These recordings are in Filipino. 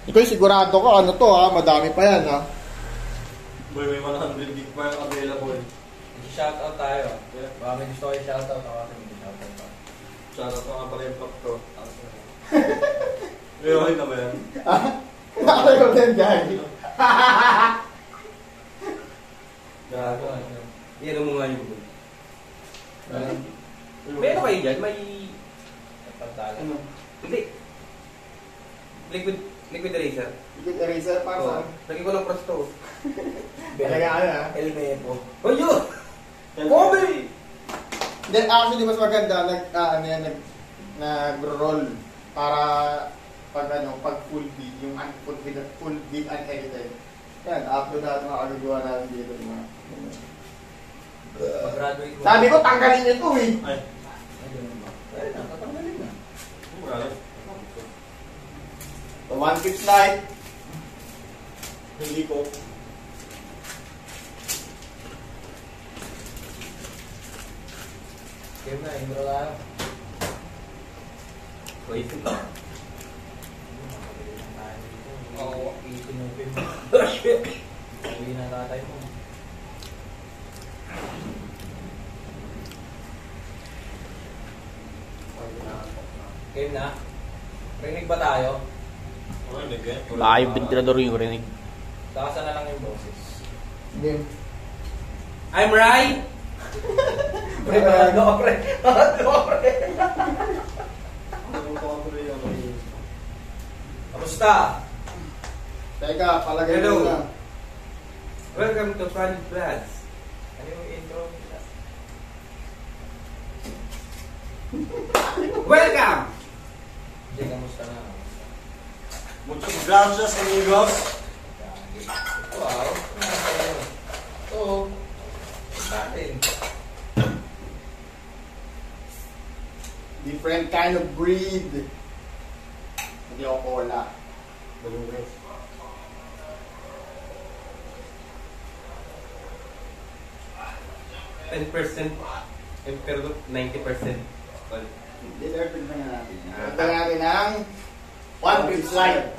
Ikaw sigurado ka, ano to ha? Madami pa yan ha? Boy, may 100 gig pa yung available. Shoutout tayo. Baka may gusto kayo shoutout. Ako kasi may shoutout pa. Shoutout ko nga pala yung top ko. May okay na ba yan? Nakakay ko din dyan. Gago. Yan mo nga yung boy. Meron kayo dyan? May... Ano? Hindi. Liquid eraser. Liquid eraser para saan? Lagi ko lang prosto. Talaga ano ha? Elmepo. Oh yun! Kobe! Then actually mas maganda nag-roll para pag full beat, yung full beat unedited. Yan, upload natin mga kagagawa natin dito. Pag-graduate mo. Sabi ko, tanggalin nyo ito eh. Ay. Ayun na, tatanggalin na. The one fifth slide. Hindi ko. Game na, intro tayo. Wait ito. Oo, isinupin mo. Sabi na tatay mo. Game na? Rinig ba tayo? Live ventilador yung rinig. Sakasan na lang yung boses. Game. I'm right! Pre, parado ka pre. Parado ka pre. Kamusta? Teka, palagay Hello. mo na. Welcome to Funny Bloods. Ano yung intro? Welcome! Hindi, kamusta na? Muchas gracias, amigos. Wow. Oo. Natin. Different kind of breed. Hindi ako cola. Balungres. Pero 90%. Deserted na nga natin. Ito natin ang one fifth slide.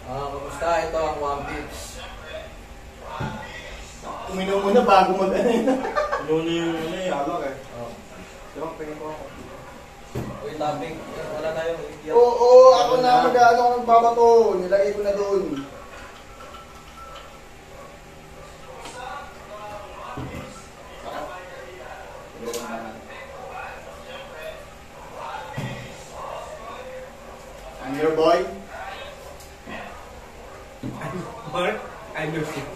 Kamusta? Ito ang One Pips. Uminom muna bago mag-ano yun. Yun yung alak eh. Diba, pingin ko ako. Uy, topic. Wala tayong idiot. Oo, ako na mag-ano ako magbabato. Nilagay ko na doon. I'm your boy. Mark, I'm your sis.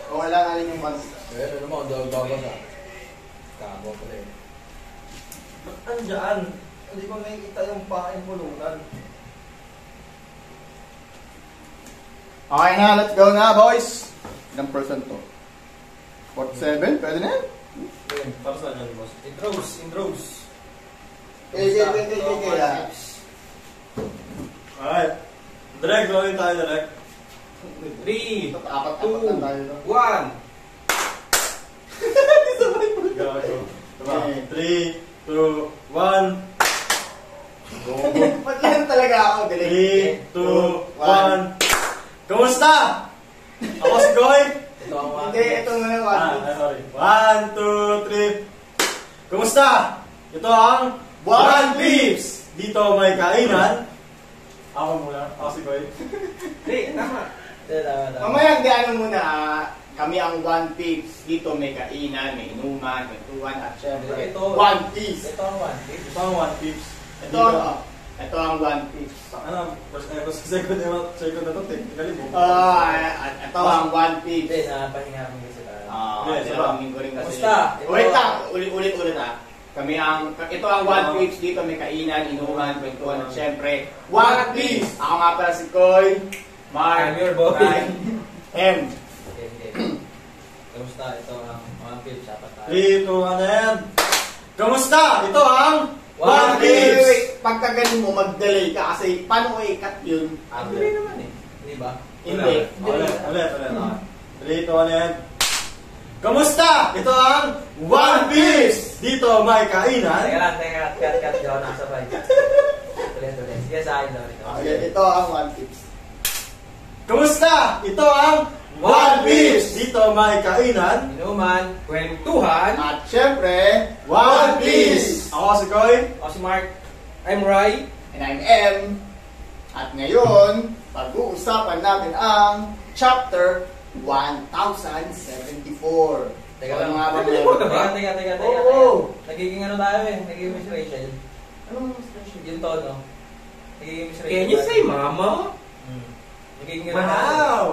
O wala nga rin yung band. Ano naman, ang dawag na. Kabo pala eh. Ba't andyan? Hindi ko nakikita yung pain pulutan. Okay na, let's go na boys. Ilang percent to? 47? Pwede na yan? Para saan yan, boss? Intros. Kaya. Alright. Direct, gawin tayo direct. 3, 2, 1. Apat-apat lang tayo. Gago. Okay. 3, 2, 1. Go. Ba't lang talaga ako? 3, 2, 1. Kumusta? Ako si Goy. Ito ang One Hindi, Pips. ito na yung one. Sorry. 1, 2, 3. Kumusta? Ito ang One Pips. Dito may kainan. Ako muna. Ako si Goy. Hindi, tama. Tama. Mamaya, hindi ano muna. Kami ang One Pips. Dito may kainan, may inuman, may tuwan, at syempre, Ito. One Piece. Ito ang One Pips. Ito ang One Pips. Ito ang One Piece. Ano? Second na to. Technically mo. Ito ang One Hindi, Piece. napahinga kami kasi tayo. Yes, Dalawang linggo rin kasi. Kamusta? Wait lang, ulit ha. Ito ang One Piece. Dito may kainan, inuman, kwentuhan, at syempre, One Piece. Ako nga pala si Koy, Mark, I'm your boy. Ryan, M. Okay. Kamusta? Ito ang One Pips. Dapat tayo. 3, 2, 1, and... Kamusta? Ito ang One Wait, Pips! pagkagaling mo, mag-delay ka kasi paano ko i-cut yun? Hindi naman eh. Hindi ba? Hindi. Ulit. 3, 2, 1, and... Kamusta? Ito ang One Piece! dito may kainan. Teka, cut. Di ako nakasabay. Tuloy. Sige, sa akin daw. Ito ang One Piece. Kumusta? Ito ang One Piece. Dito may kainan. Inuman, kwentuhan. At syempre, One Piece. Ako si Koy. Ako si Mark. I'm Rai. And I'm M. At ngayon, pag-uusapan natin ang chapter 1074. Teka Ano lang. nga ba Teka. Oo. Nagiging ano tayo eh. Nagiging Miss Rachel. Anong Yung tono. Nagiging Miss Rachel. Can you say mama? Nagiging ano tayo. Wow!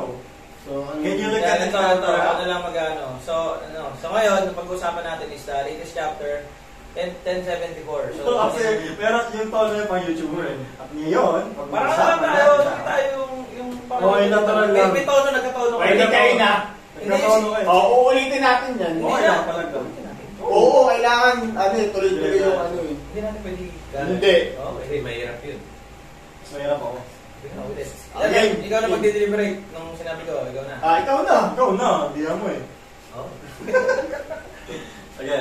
So, Can you look Yan, at ito, ano lang mag-ano. So ngayon, ang pag-uusapan natin is the latest chapter, 1074. So, Kasi meron yung tono yung pang YouTuber eh. At ngayon, parang pag-usapan tayo, natin tayo yung Okay, natural lang. May tono, nagkatono. pwede kayo na. Nagkatono kayo. Oo, uulitin natin yan. Okay lang pala daw. Oo, kailangan, tuloy-tuloy yung ano eh. Hindi natin pwede. Hindi. Okay. Kasi mahirap yun. Mas mahirap ako. Okay. Ikaw na mag-deliberate nung sinabi ko. Ikaw na. Ikaw na. Ikaw na, hindi mo eh. Oh. Sige.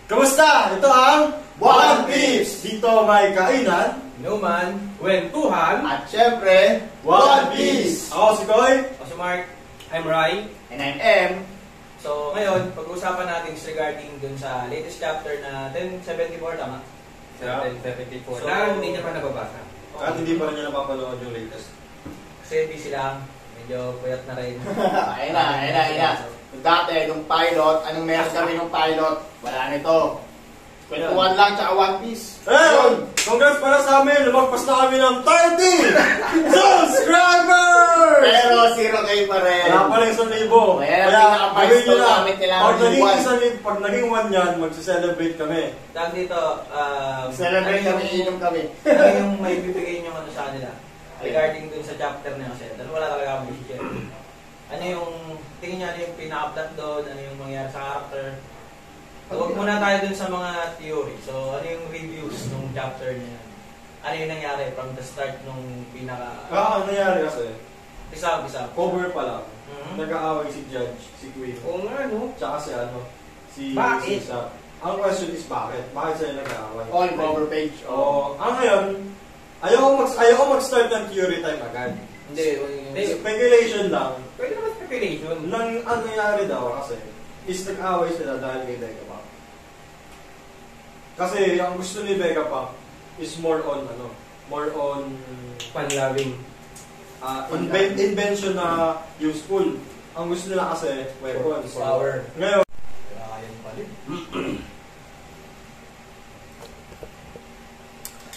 Kamusta? Ito ang One Piece. Dito may kainan. Inuman. Kwentuhan. At syempre, One Piece. Ako si Koy. Ako si Mark. I'm Rai. And I'm M. So ngayon, pag-uusapan natin is regarding dun sa latest chapter na 1074, tama? Sa 1074. So, Na hindi niya pa nababasa. At hindi pa rin niya napapanood yung latest. Kasi busy lang. Medyo puyat na rin. Ayun na. Dati, nung pilot, anong meron kami nung pilot? Wala nito. Kwentuhan lang, tsaka One Piece. Ayun! Congrats para sa amin! Lumagpas na kami ng 30 subscribers! Pero 0K pa rin. Wala pa rin 1,000. Kaya pinaka-milestone namin kailangan pag naging yung 1. pag naging 1 yan, magse-celebrate kami. Tawag dito, Celebrate ano kami, inom kami. ano yung may bibigay nyo ano sa kanila? Regarding dun sa chapter na kasi. Dahil wala talaga kami share. Ano yung, tingin nyo ano yung pinaka-plot doon, ano yung mangyari sa character. So, huwag muna tayo dun sa mga theory. So, ano yung reviews nung chapter niya? Ano yung nangyari from the start nung pinaka... Ang nangyari kasi, Bisa. cover pa lang. Mhm. Nag-aaway si Judge, si Queen. Oo nga, no? Tsaka si si Bakit? si Sap. Ang question is bakit? Bakit sila nag-aaway? On cover page. Oo. Ngayon, ayoko mag-start ng theory time agad. Hindi. Speculation lang. Pwede naman speculation. Ang nangyari daw kasi, is nag-aaway sila dahil kay Vegapunk. Kasi ang gusto ni Vegapunk is more on Panlawing. invention na useful. Ang gusto nila kasi weapons. Power. Ngayon, Kaya palit.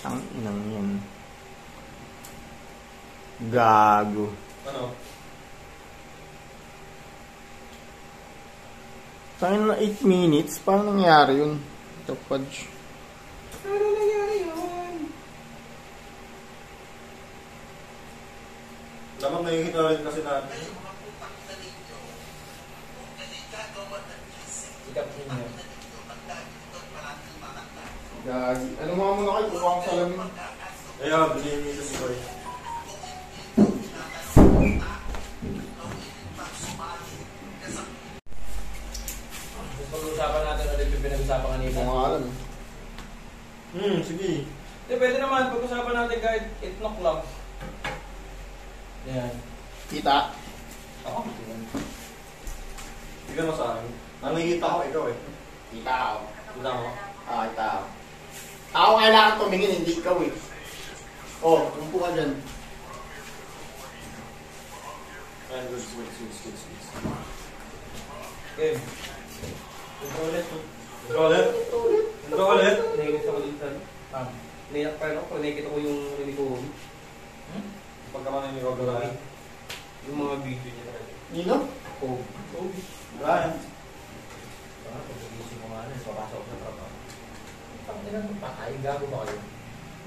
Ang inang yan. Gago. ano? Saan na 8 minutes? Paano nangyari yun? Ito, Pudge. Ano nangyari yun? Lamang nakikita rin kasi natin. Sikap ninyo. Gagi. Ano nga muna kayo? Kuha ko sa lamin. Ayun, bilhin niyo si Koy. Pag-usapan natin ulit yung pinag-usapan kanina. Mga alam. Sige. Hindi, pwede naman. Pag-usapan natin kahit 8 o'clock lang. Yan. Kita. Ako. Tignan mo sa akin. Nakikita ko ikaw eh. Kita ako. Kita mo. Kita ako. Ako kailangan tumingin, hindi ikaw eh. Oh, tumpo ka dyan. Ayan, good. Game. Ito ulit. Ito ulit. Nainis ako dito. Naiyak pa rin ako pag nakikita ko yung uniform. Pagkamanin ni Rob Ryan. Yung mga video niya talaga. Nino? Oh. Ryan. Pag-iisip ko nga na, papasok na trabaho. Ang ilang patay, gago ba kayo?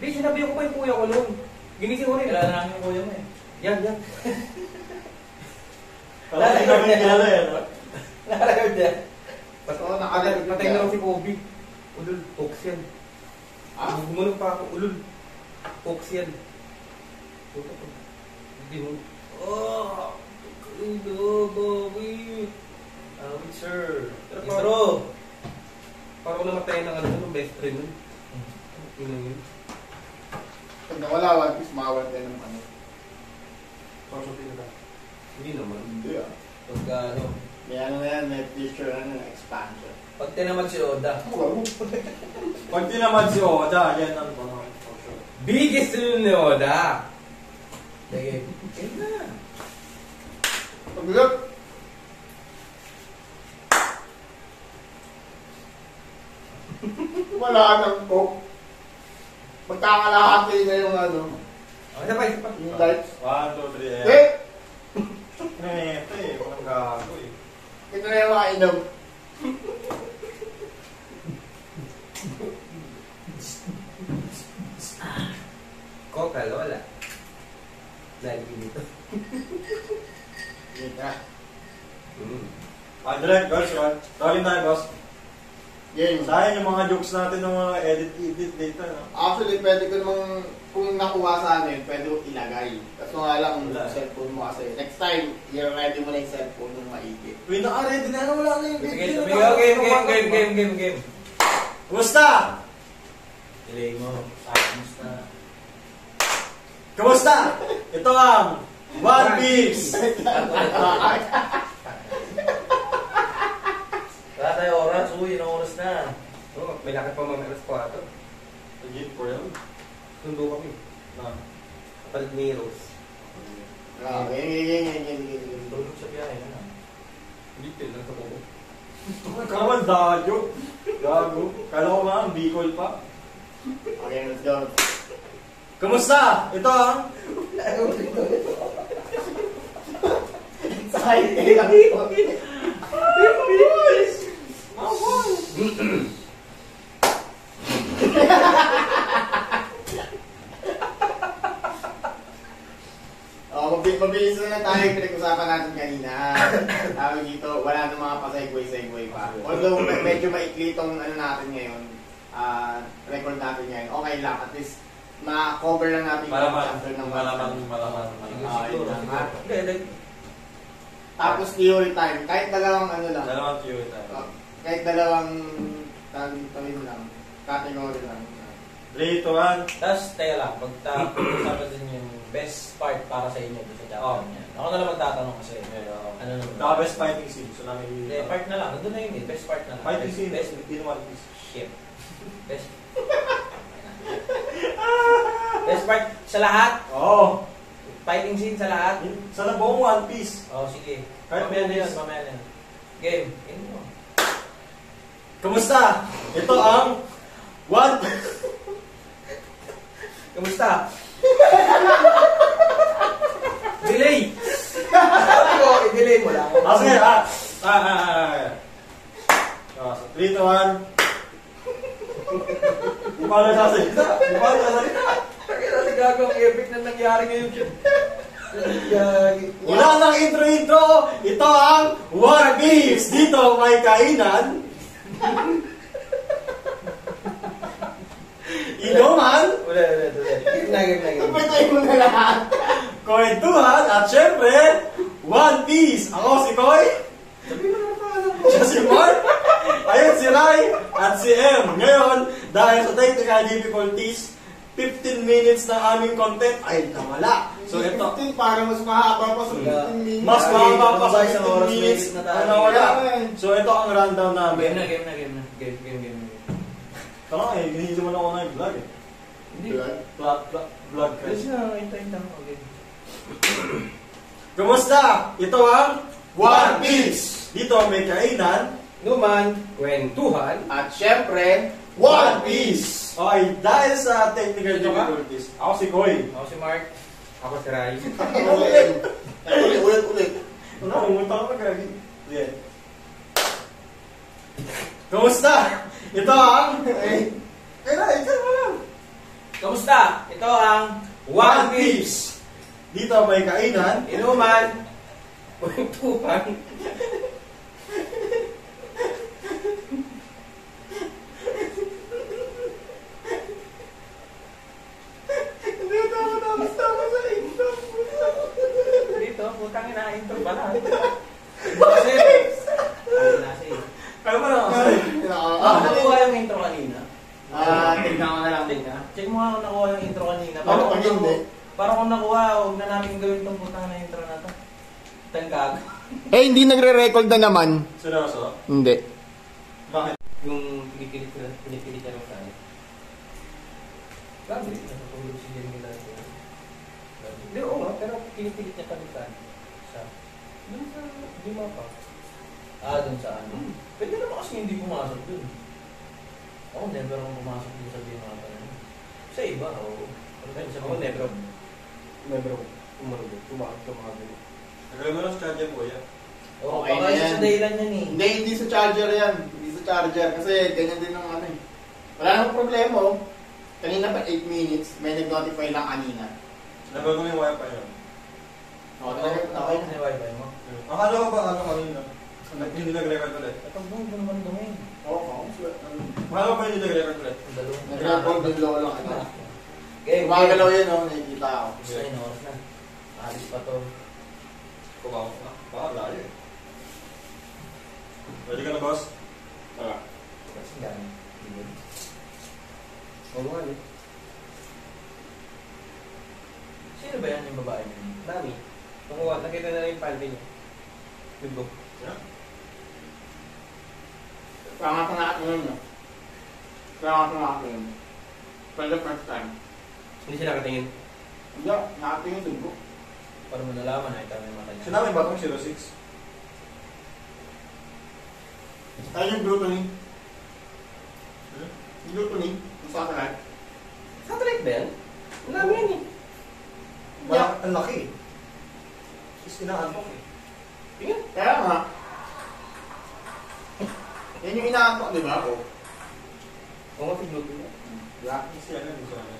Hindi, sinabi ko pa yung kuya ko noon. Ginising ko rin. Kilala namin yung kuya mo eh. Yan. Parang hindi namin kilala eh. no? Nakarecord yan. Oo, nakalagot Patay na lang si Kobe. Ulul, Fox yan. Ah? Gumunog pa ako. Ulul, Fox yan. Hindi mo. Oh! Kudo, Bobby! Awit, sir. Intro! Parang namatay ng ano, ng best friend nun. Yun. Pag nawala One Piece, mawawala din ng ano. Hindi naman. Hindi ah. Pagka ano, May ano na yan, may future ano, expansion. pag tinamad si Oda, Pag tinamad si Oda, yan ang ano. Biggest yun ni Oda. sige, game na. Pag-look! Wala nang coke. Magkakalahati na yung ano, Oh, isa pa, isa pa. yung lights. 1, 2, 3, Eh! Ito eh, walang gago eh. Ito na yung makainom. Coca-Cola. Lagi dito. Yun na. Direct, boss, yun. Rolling tayo, boss. Game. Sayang yung mga jokes natin ng mga edit dito, no? Actually, pwede ko namang, kung nakuha sa amin, pwede ko ilagay. Kaso nga lang, Wala. yung cellphone mo kasi. Next time, i-ready mo na yung cellphone ng maigi. Uy, naka-ready na, wala na yung Sige, game. Kumusta? Delay mo. Tapos na. Kumusta? Ito ang One Piece! Wala tayo oras, uy, yun ang oras na. Oh, may lakad pa mga alas 4. Legit for them. Sundo kami. Na. Kapalit ni Rose. Game. Tulog sa biyahe na. Hindi, lang sa buko. Kaman, dadyo. Gago. Kala ko nga, ang Bicol pa. Okay, let's go. Kumusta? Ito ang Excited ako. Mabilis na lang tayo yung pinag-usapan natin kanina. Tawag dito, wala nang mga pa-segue pa. Although medyo maikli itong ano natin ngayon, record natin ngayon, okay lang. At least, ma-cover lang natin yung chapter ng malaman. yun lang, ha? Hindi, Tapos theory time, kahit dalawang ano lang. Dalawang theory tayo. Kahit dalawang tawin lang, category lang. 3, 2, 1. tapos, tayo lang, pag-usapan din yung best part para sa inyo dito sa chapter niya. Ako na lang magtatanong kasi. Ano naman? The best fighting scene. So namin Hindi, part na lang. Nandun na yun eh. Best part na lang. fighting scene. Best, In One Piece. shit. Best. Best part sa lahat. Oo. Fighting scene sa lahat. Sa buong One Piece. Oh, sige. Kahit Mamaya na yun, One Piece. mamaya na yun. Game. Game mo. Kumusta? Ito ang One Kamusta? Delay! Sabi ko, i-delay mo lang. Sige, so 3, 2, 1. Di pa na sasalita. Kaya natin gagawang epic na nangyari ngayon. Wala nang intro. Ito ang One Piece. Dito may kainan. Inuman. Ulit. Game. Pwede mo na lahat. Kwentuhan. At syempre, One Piece. Ako si Koy. Siya si Mark. Ayun si Rai. At si M. Ngayon, dahil sa technical difficulties, 15 minutes na aming content ay nawala. So ito, 15 para mas mahaba pa sa 15 minutes. mas mahaba pa sa Isang 15 oras minutes na na tayo. nawala. So ito ang rundown namin. Game na. Game. Tama eh, hindi naman ako na yung vlog eh. Hindi. Vlog Yes crash. na, hintayin lang. Okay. Kumusta? Ito ang One Piece. Dito may kainan. Numan, kwentuhan. At syempre, One Piece. Okay, dahil sa technical Sino ka? difficulties, ako si Koy. Ako si Mark. Ako si Rai. Ulit. Ano, pumunta ka pa yeah. Kumusta? Ito ang... ikaw mo lang. Kamusta? Ito ang One Piece. Dito may kainan. Inuman. Kwentuhan. Dito, putang ina, intro pala. Kasi, Kaya mo lang ako. nakuha nakuha. Huwag na namin gawin itong putang na intro na to. Tanggag. Eh, hindi nagre-record na naman. Seryoso? Hindi. Bakit? Yung pinipilit niya lang sa akin. Grabe, natutulog si Jenny nila. Hindi, oo nga, pero pinipilit niya pa rin sa akin. Doon sa lima pa. Doon sa ano? Pwede naman kasi hindi pumasok dun. Ako never akong pumasok dun sa lima pa. Sa iba, oo. Ako never tumakot. Nagalaw mo lang sa charger ko yan. Oo, Okay baka na isa yan. sa dahilan yan eh. Hindi sa charger yan. Hindi sa charger. Kasi ganyan din ang ano eh. Wala namang problema oh. Kanina pa 8 minutes, may nag-notify lang kanina. Nabago mo yung wifi yun. Oo, talaga Okay na yung wifi mo. Akala ko ba ano kanina? Hindi nag-record ulit. Ito doon naman dumain. Oo, Akala ko ba hindi nag-record ulit? nag-record din low lang. Okay, Gumagalaw yan oh, nakikita ako. Gusto yun, oras na. Alis pa to. Kumawa ko na. Baka layo eh. Ready ka na, boss? Tara. Kasi dami. Oo nga, eh. Sino ba yan yung babae niya? Dami. Nakuha, nakita na lang yung panty niya. Diba? Yeah. Pangat-pangat yun no. Pangat-pangat yun. For the first time. Hindi siya nakatingin. Hindi, nakatingin din ko. Para mo nalaman na ito may mata niya. Sinabi ba itong 06? Ayun yung glutamine. Yung glutamine, yung satellite. Satellite ba yan? Ang dami yan eh. Wala, ang laki eh. Is inaantok eh. Tingnan. Kaya nga. Yan yung inaantok, di ba? Oo. Oo nga, tiglo ko yan. Diba? Kasi ano yung sana.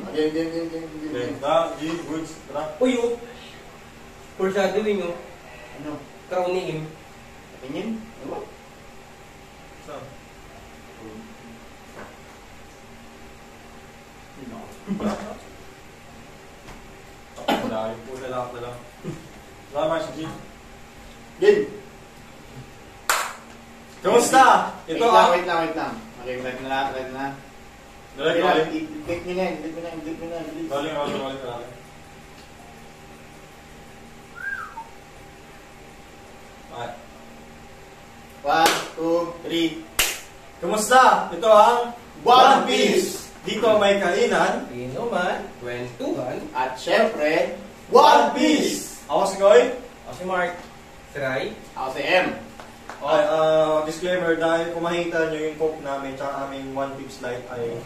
Again. Benta, G, goods, tra. Uy, oh. Foreshadowing, oh. Ano? Crowning him. Tingin? Ano? Saan? Wala yung pula lang na lang. Salamat si G. Game! Kamusta? Ito Wait lang. Okay, ready na. Direct calling. I-click nyo na yan, click nyo na yan, please. Calling. Okay. 1, 2, 3. Kamusta? Ito ang One Piece! Dito may kainan. Inuman. Kwentuhan. At syempre, One Piece! Ako si Koy. O si Mark. Try. Ako si M. Okay, disclaimer, dahil kung makita nyo yung coke namin tsaka aming One Piece Light ay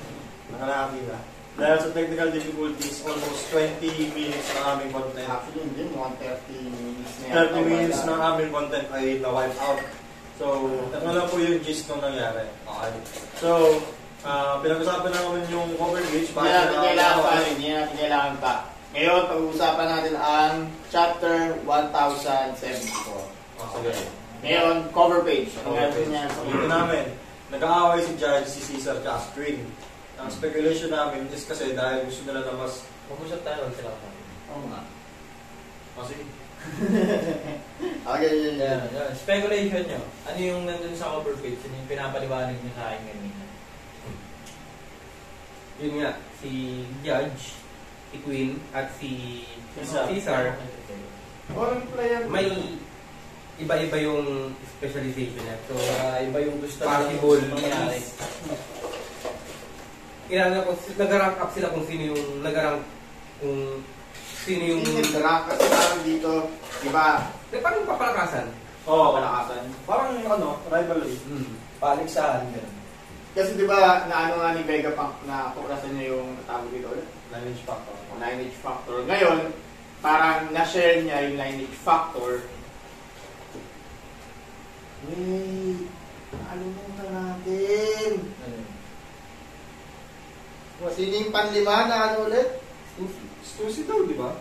nakalaki na. Dahil sa technical difficulties, almost 20 minutes na aming content. Actually, hindi mo 30 minutes na 30 minutes na aming content ay na-wipe out. So, ito lang po yung gist nung nangyari. Okay. So, pinag-usapan namin yung cover gauge. Hindi natin kailangan pa. Ngayon, pag-uusapan natin ang chapter 1074. Sige. Ngayon, cover page. Ano meron niya sa Dito namin, nag-aaway si Judge, si Caesar, at String. Ang speculation namin is kasi dahil gusto nila na mas... Mag-usap tayo ulit sila natin. Oo nga. Sige. Okay, Yan. Speculation nyo. Ano yung nandun sa cover page? Ano yung pinapaliwanag nyo sa akin kanina? Yun nga, si Judge, si Queen, at si Caesar, Walang player. may iba-iba yung specialization niya. So, Iba yung gusto possible mangyari. nag-rank up sila kung sino yung Hindi nag-rank kasi parang dito, di ba, parang papalakasan. Oo. palakasan. Parang rivalry. Paligsahan din. Kasi di ba, naano nga ni Vega Punk na puklasan niya yung tawag dito ulit? Lineage factor. Lineage factor. Ngayon, parang na-share niya yung lineage factor. Wait, nakalimutan natin. Sino yung panlima na ano ulit? Stussy daw, di ba?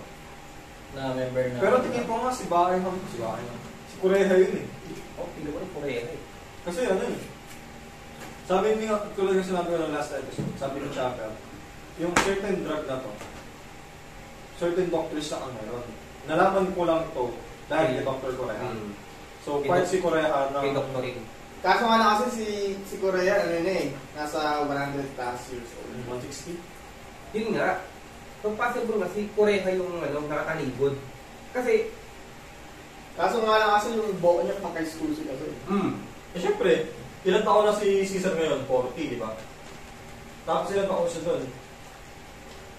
Na member na. Pero tingin ko nga si Buckingham. Si Kureha yun eh. Pili ko rin Korea eh. Kasi ano eh. Sabi niya, tulad yung sinabi ko ng last episode, sabi ni Chapel, yung certain drug na to, certain doctors na ang meron. Nalaman ko lang to dahil kay Dr. Korea. So, part si Korea na... Kay Dr. Ring. Kaso nga na kasi si Korea, ano yun eh, nasa 100 plus years old. 160? Yun nga. So possible kasi Korea yung nakataligod. Kasi, Kaso nga lang kasi yung buo niya pang exclusive kasi. Eh syempre, ilan taon na si Caesar ngayon? 40, di ba? Tapos ilan taon siya doon?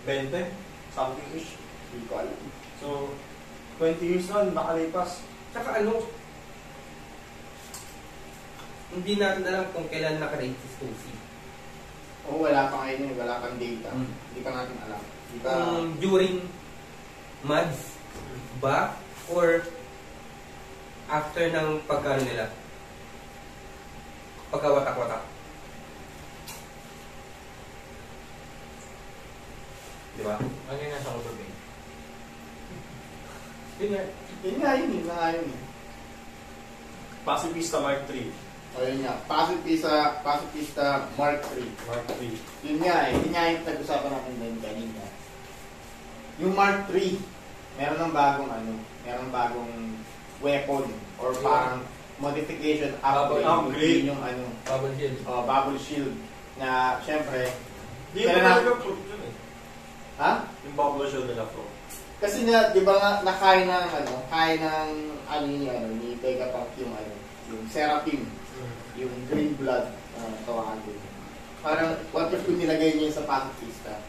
20? Something-ish. Hindi ko alam. So, 20 years na nakalipas. tsaka hindi natin alam kung kailan nakarate si Stussy. Oo, wala pa ngayon yun. Wala pang data. Hindi pa natin alam. Hindi pa... During months ba? Or after ng pagkano nila? Pagkawatak-watak. Di ba? Ano yung nasa cover page? Yun nga yun. Pacifista Mark III. O yun nga. Pacifista Mark III. Mark III. Yun nga yung pag-usapan natin din kanina. Yung Mark III, meron ng bagong weapon or parang modification upgrade. Upgrade. Yung Bubble shield. bubble shield na syempre Hindi mo talaga proof yun eh. ha? Yung bubble shield nila pro. Kasi nga, di ba nga, nakaya ni Vegapunk yung Seraphim, yung green blood, tawakan din. Parang, what if kung nilagay niya sa pacifista?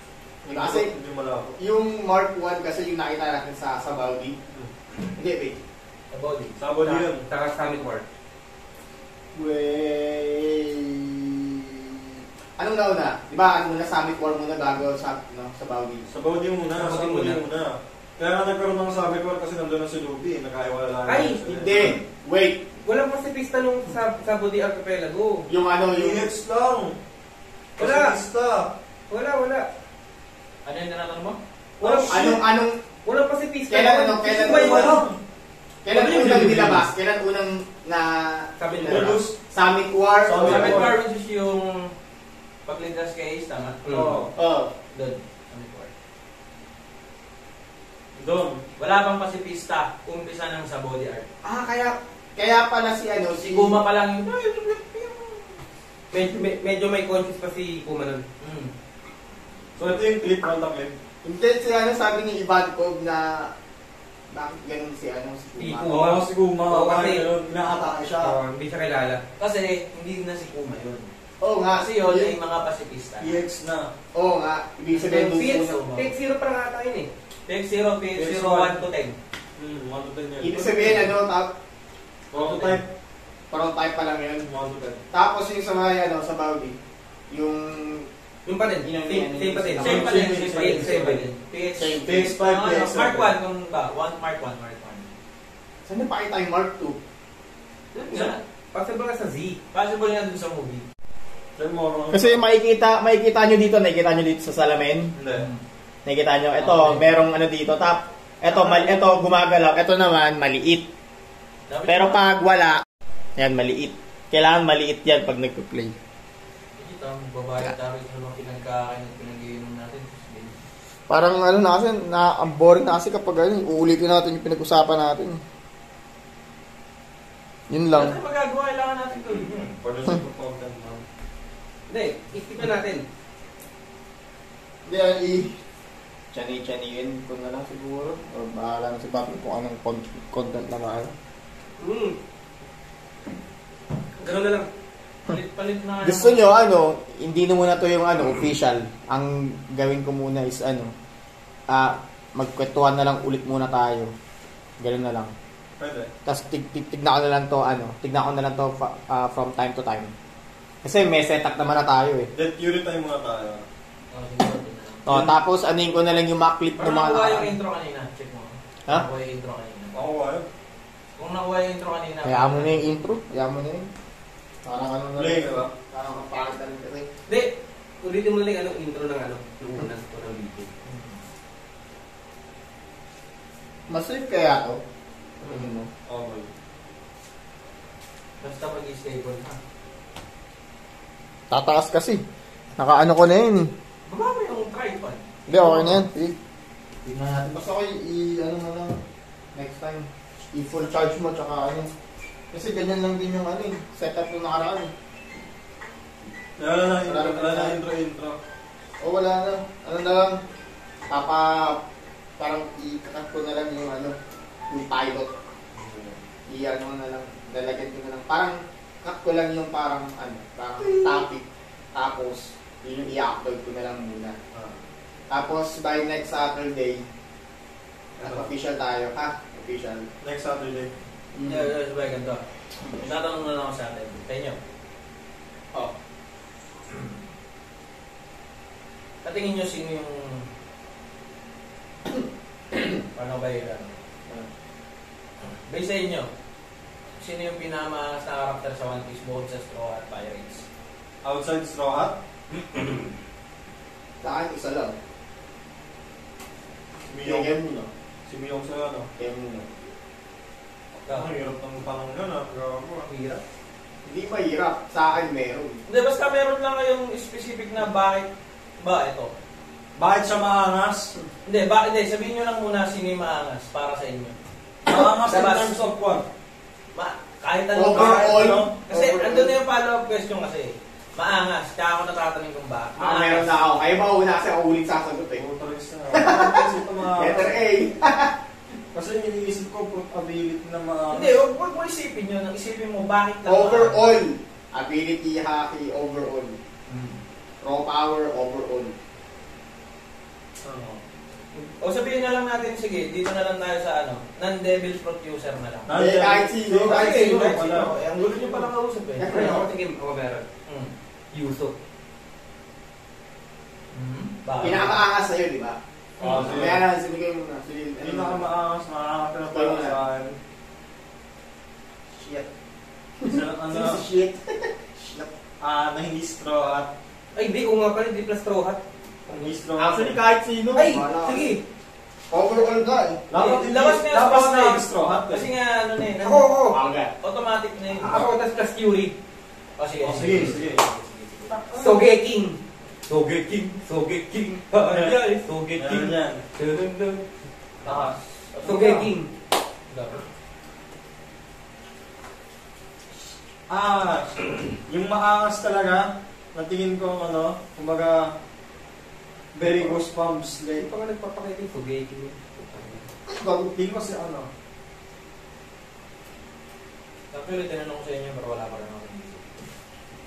Kasi, Hindi malabo. yung Mark 1 kasi yung nakita natin sa Sabaudi. Hindi, wait. Sa body. Sabon yun. Saka Summit War. Anong nauna? Di ba, Summit War muna bago sa Sabaudi? Sabon yun muna. Sabon yun muna. Kaya nga nagkaroon ng Summit War kasi nandun na si Luffy. Nagkaiwala lang. Ay, Hindi! Wait! Walang pasipista nung sa Body Archipelago. Yung yung... EX lang. Wala. Pacifista. Wala. Ano yung tinatanong mo? Walang pasipista. Kailan unang nilabas? Kailan unang Sabi Ano? nila. Summit War? Summit War, which is yung pagligtas kay Ace, tama? Oo. Doon. Summit War. Doon. Wala pang pasipista, umpisa ng sa body art. Kaya pala si Si Kuma pa lang yung... Medyo may conscious pa si Kuma nun. So ito yung clip, random clip. Hindi, sabi ni Ivankov na bakit ganun si Si Kuma. Kuma. Oo, si Kuma. Oo, kasi inaatake siya. hindi siya kilala. Kasi hindi na si Kuma yun. Oo nga. Kasi yun ay mga pasipista. EX na. Oo nga. Ibig sabihin doon PX0 pa lang ata yun eh. PX0, 1 to 10. 1 to 10 yan. Ibig sabihin Prototype. prototype pa lang yun. 1 to 10. Tapos yung sa mga sa Baudi, yung Yung pa rin. Same pa din. Same pa din. Same pa din. PX5, PX7. Mark 1 kung ba? Mark 1. saan na pakita yung Mark 2? Yun nga. Possible nga sa Z. Possible nga dun sa movie. Kasi makikita nyo dito sa salamin. Hindi. Nakikita nyo, ito, merong dito. Ito gumagalaw. Ito naman, maliit. Pero pag wala, yan, maliit. Kailangan maliit yan pag nagpa-play. Ito, babayad tayo sa mga pinagkakain at pinag-iinom natin. Parang na kasi, ang boring na kasi kapag uulitin natin yung pinag-usapan natin. Yun lang. Ano magagawa? Kailangan natin ito. For the sake of content, ma'am. Hindi, isipin natin. Hindi, chani-chaniin ko na lang siguro. O bahala na si Papi kung anong content na maano. Ganun na lang. Palit na. Gusto nyo, hindi na muna to yung official. Ang gawin ko muna is magkwentuhan na lang ulit muna tayo. Ganun na lang. Pwede. Tapos tignan ko na lang to from time to time. Kasi may setup naman na tayo eh. Then, unit time muna tayo. Tapos anin ko na lang yung clip ng Kung mga nakuha yung intro kanina, check mo. Ha? Nakuha yung intro kanina. Ako, ayun. Kung nakuha yung intro kanina. Kaya mo na yung intro. Kaya mo na yun. Parang na Play, diba? Parang kapalit na rin kasi. Hindi, ulitin mo lang yung intro ng ng unang video. Mas safe kaya to? Tingin mo? Okay. Basta mag-stable ha. Tataas kasi. Nakaano ko na yun eh. Baba mo yung tripod. Hindi, okay na yan. Tingnan natin. Basta ko na lang. Next time. I-full charge mo tsaka Kasi ganyan lang din yung setup ng nakaraan eh. Wala na intro. O wala na. Ano na lang. Parang i-cut ko na lang yung yung pilot. I-ano na lang, lalagyan ko na lang. Parang cut ko lang yung parang topic. Tapos, yun yung i-upload ko na lang muna. Tapos, by next Saturday, official tayo. Official. Next Saturday. Sabay, ganito. Tatanong na lang ako sa atin. Sa inyo. Katingin nyo sino yung... Paano ba yun? Base sa inyo, sino yung pinamaangas na karakter sa One Piece bukod sa Straw Hat Pirates? Outside Straw Hat? Sa akin, isa lang. Si Miyong. Kaya muna. Si Miyong sa ano? Kaya muna. Ang hirap ng tanong yun Gago. Hirap. Hindi mahirap. Sa akin, meron. Hindi, basta meron lang kayong specific na bakit ba ito? Bakit siya maangas? Hindi, bakit? Hindi, sabihin nyo lang muna sino yung maangas para sa inyo. Maangas in Labas. terms of what? Kahit ano. Overall. Kasi andun na yung follow-up question kasi. Maangas. Kaya ako natatanong kung ba. Meron na ako. Kayo mauna kasi ako ulit sasagot eh. Motorist na. Letter A. Kasi iniisip ko ability na maangas. Hindi, huwag mo isipin yun. Isipin mo bakit lang. Overall. Ability, haki, overall. Raw power, overall. O sabihin na lang natin, sige, dito na lang tayo sa non-devil fruit user na lang. Kahit sino. Kahit sino. Ang gulo nyo palang kausap eh. Siyempre, Ako tingin, ako meron. Yuso. Bakit? Pinakamaangas sa'yo, di ba? Sige. Kaya na, sinigay mo na. Pinakamaangas, makakapin na pala sa akin. Shit. Ano? Shit. Na hindi Straw Hat. Ay, hindi ko nga pala, hindi plus straw hat. Hindi Straw Hat. Actually, kahit sino. Ay, wala. sige. Overall ka eh. Labas na yung Labas Straw na Hat. yung Straw Hat Kasi eh. nga, ano na eh. Ako. Automatic na yun. Ako, tas plus Fury. O sige. Sige. Sogeking. Sogeking. Ay, Sogeking. Meron yan. Dun. Takas. Sogeking. Yung maangas talaga, natingin ko kumbaga, very goosebumps. Hindi Like, pa nga nagpapakita yung Sogeking. tingin ko si ano. Actually, tinanong ko sa inyo pero wala pa rin ako.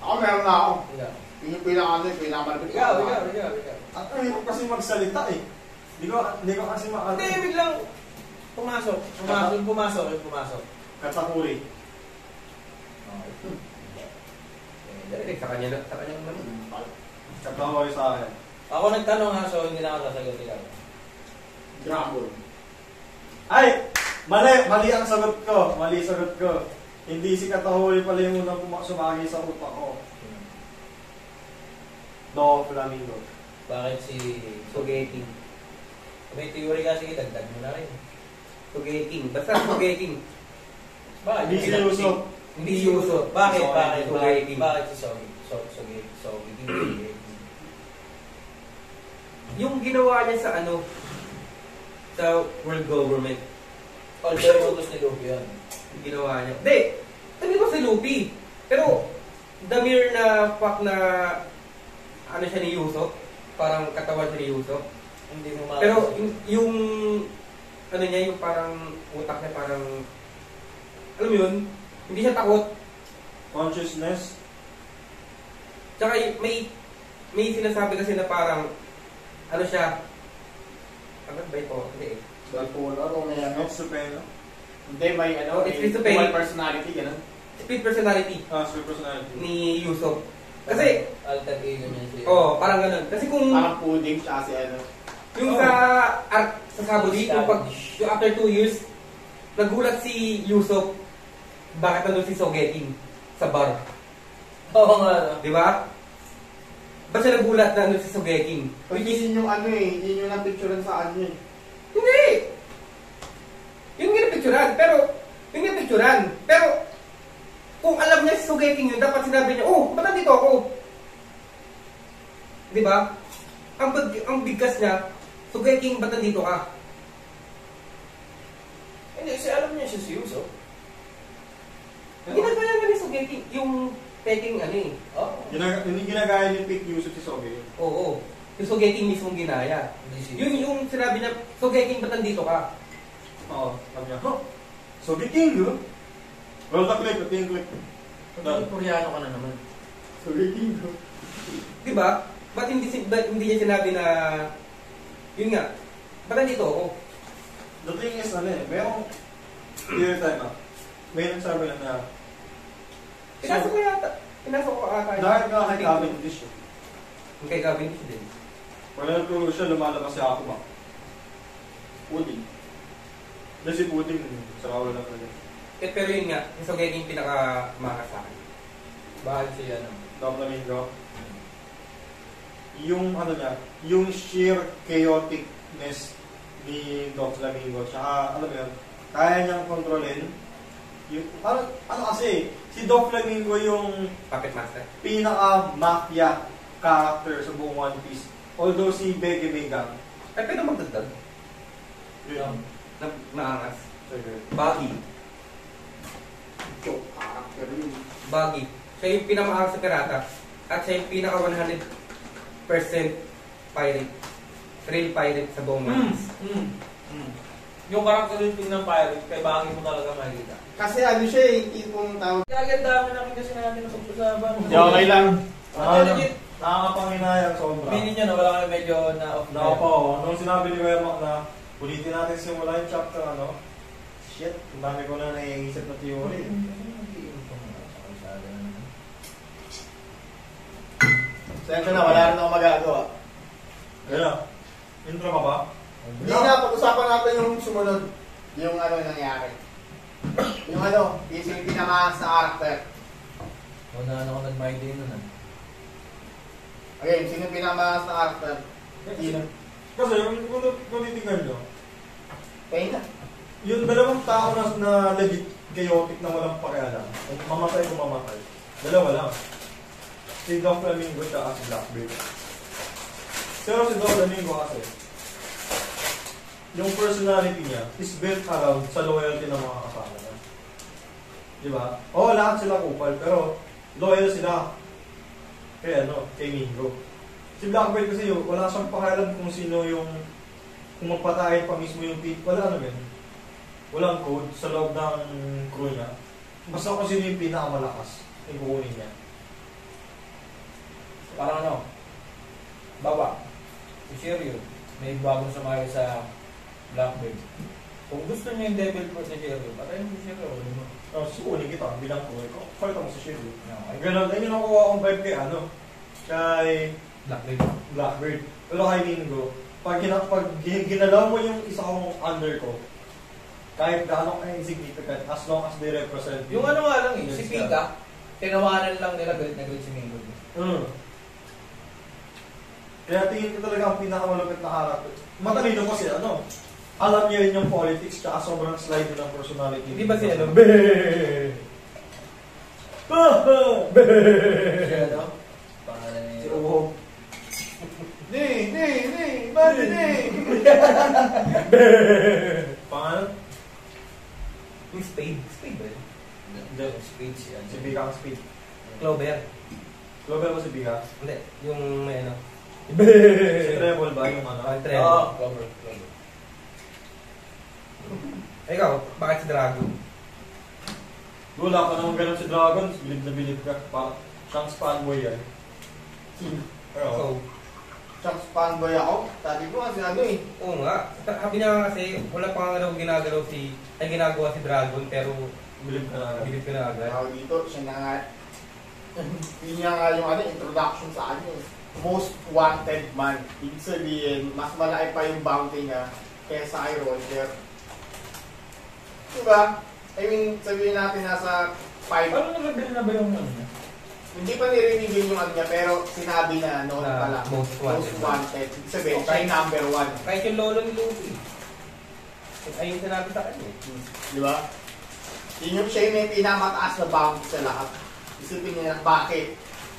Ako meron na ako. Ikaw. Yun yung pinakamalapit. Ikaw. At ang hirap kasi magsalita eh. Hindi ko kasi Hindi, biglang pumasok. Katakuri. Direct sa kanya naman. Katakuri sa akin. Ako nagtanong ha, so hindi na ako sasagot ikaw. Dragon. Ay! Mali ang sagot ko. Mali sagot ko. Hindi si Katahuri pala yung unang sumagi sa utak ko. No, Flamingo. Bakit si Sogeking. May theory kasi dagdag mo na rin. Sogeking. Basta Sogeking. Bakit? Hindi si Yusuf. Hindi Yuso. Bakit? Sogeking. Bakit si Sogeking? Yung ginawa niya sa sa world government. Although yung gusto ni Luffy yun. Yung ginawa niya. Hindi! Sabi ko si Luffy. Pero, the mere na fact na siya ni Yuso. Parang katawan siya ni Yuso. Hindi mo makakasya. Pero, yung niya, yung parang utak niya parang, alam mo yun, hindi siya takot. Consciousness. Tsaka may sinasabi kasi na parang, siya, ano ba ito? Hindi eh. Bipolar o may Schizophrenia. Hindi, may It's schizophrenic. dual personality, gano'n. Split personality Split personality. ni Yuso. Kasi, alter ego niya siya. parang ganun. Kasi kung, Parang pudding siya kasi yung sa Sabudi, yung after 2 years, nagulat si Yuso, bakit nandun si Sogeking sa bar. Oo nga. Di ba? Ba't siya nagulat na nandun si Sogeking? Which is yun yung yun yung napicturean sa ano eh. Hindi! Yun nga napicturan. Pero, kung alam niya si Sogeking yun, dapat sinabi niya, ba't nandito ako? Di ba? Ang bigkas niya, Sogeking, ba't nandito ka? Hindi, kasi alam niya siya si Yuso. Ginagaya nga ni Sogeking, yung peking Oo. Hindi ginagaya ni Pick Yusuf si Sobe. Oo. Yung Sogeking mismong ginaya. Yun yung sinabi niya, Sogeking, ba't nandito ka? Oo, sabi niya, oh, Sogeking, no? Roll the clip, ito yung clip. Koreano ka na naman. Sogeking. Diba? Ba't hindi niya sinabi na, yun nga, ba't nandito ako? The thing is, merong clear time may nagsabi lang na Pinasok ko ata. dahil ka kay Cavendish eh. Yung kay Cavendish din. Wala nagturo siya, lumalabas si Akuma. Pudding. Kasi si Pudding, sa kawal lang talaga. Pero yun nga, yung Sogeking pinaka-makas sa akin. Bakit siya Doflamingo. Yung niya, yung sheer chaoticness ni Doflamingo, tsaka alam mo yun, kaya niyang kontrolin. Yung, parang, kasi, si Doflamingo yung Puppet Master. pinaka-mafia character sa buong One Piece. Although si Bege Megang, Ay, pwede magdagdag. yun. Naangas. Sige. Baggy. Joke character yun. Baggy. Siya yung pinamakas sa pirata. At siya yung pinaka 100% pirate. Real pirate sa buong One Piece. Yung characteristic ng pirate, kay Baki mo talaga makikita. Kasi ano siya yung tipong tawag. Kaya dami namin kasi namin na pag-usapan. Okay lang. Legit. Nakakapanginayang sobra. Meaning nyo na wala kami medyo na-off na. Nako po, nung sinabi ni Kuya Mac na ulitin natin simula yung chapter, shit, ang dami ko na naiisip na theory. Sensya na, wala rin ako magagawa. Kaya, intro ka ba? Hindi na, pag-usapan natin yung sumunod. Yung ano yung nangyari. Yung yung pinamakas na character. Wala na ako nag-mind nun. Okay, sino yung pinamakas na character? Sino? Kasi kung titignan nyo, Kayo na. yung dalawang tao na legit chaotic na walang pakialam, mamatay kung mamatay, dalawa lang. Si Doflamingo at si Blackbeard. Pero si Doflamingo kasi, yung personality niya is built around sa loyalty ng mga kasama niya. Diba? Oo, lahat sila kupal, pero loyal sila kay Mingo. Si Blackbeard kasi wala siyang pakialam kung sino yung, kung magpatayin pa mismo yung pit, wala naman. Walang code sa loob ng crew niya. Basta kung sino yung pinakamalakas, yung kukunin niya. Parang Baba, si Shiryu, may bagong sumayo sa Blackbeard. Kung gusto niya yung devil fruit ni Shiryu, patayin mo si Shiryu. Sukunin kita bilang crew ko. Fight mo si Shiryu. Okay. Ganun, ayun yung nakuha kong vibe kay Blackbeard. Pero kay Mingo, pag ginalaw mo yung isa kong under ko, kahit gaano ka insignificant, as long as they represent Yung nga lang Yes, si Pika, tinawanan lang nila galit na galit si Mingo. Kaya tingin ko talaga ang pinakamalupit na character. Matalino kasi alam niya rin yung politics tsaka sobrang slide ng personality. Hindi ba si Si pangalan niya. Si Uho. Pangalan? Yung Spade. Spade ba yun? The speech yan. Si Bika ang speed. Clover. Global ba si Bika? Hindi. Yung may Si Treble ba yung Treble. Oo, cover. Ikaw, bakit si Dragon? Wala ka naman ganun si Dragon, bilib na bilib ka. Siyang fanboy yan. Pero, So, Chucks fanboy ako. Sabi ko kasi oo nga. Sabi niya kasi, wala pa nga ginagawa si Dragon, pero bilib ka na agad. bilib ka na agad. Tawag dito, siya na nga. Yun nga yung introduction sa kanya. Most wanted man. Ibig sabihin, mas malaki pa yung bounty niya kaysa kay Roger. Diba? I mean, sabihin natin nasa 5. Paano nag-reveal na ba yung niya? Hindi pa nirinig yun yung niya, pero sinabi na noon Na pala. most wanted. Ibig sabihin, siya yung number 1. Kahit yung lolo ni Luffy. Ayun sinabi sa kanya. Di ba? Yun yung siya yung may pinamataas na bounty sa lahat. Isipin niya, bakit?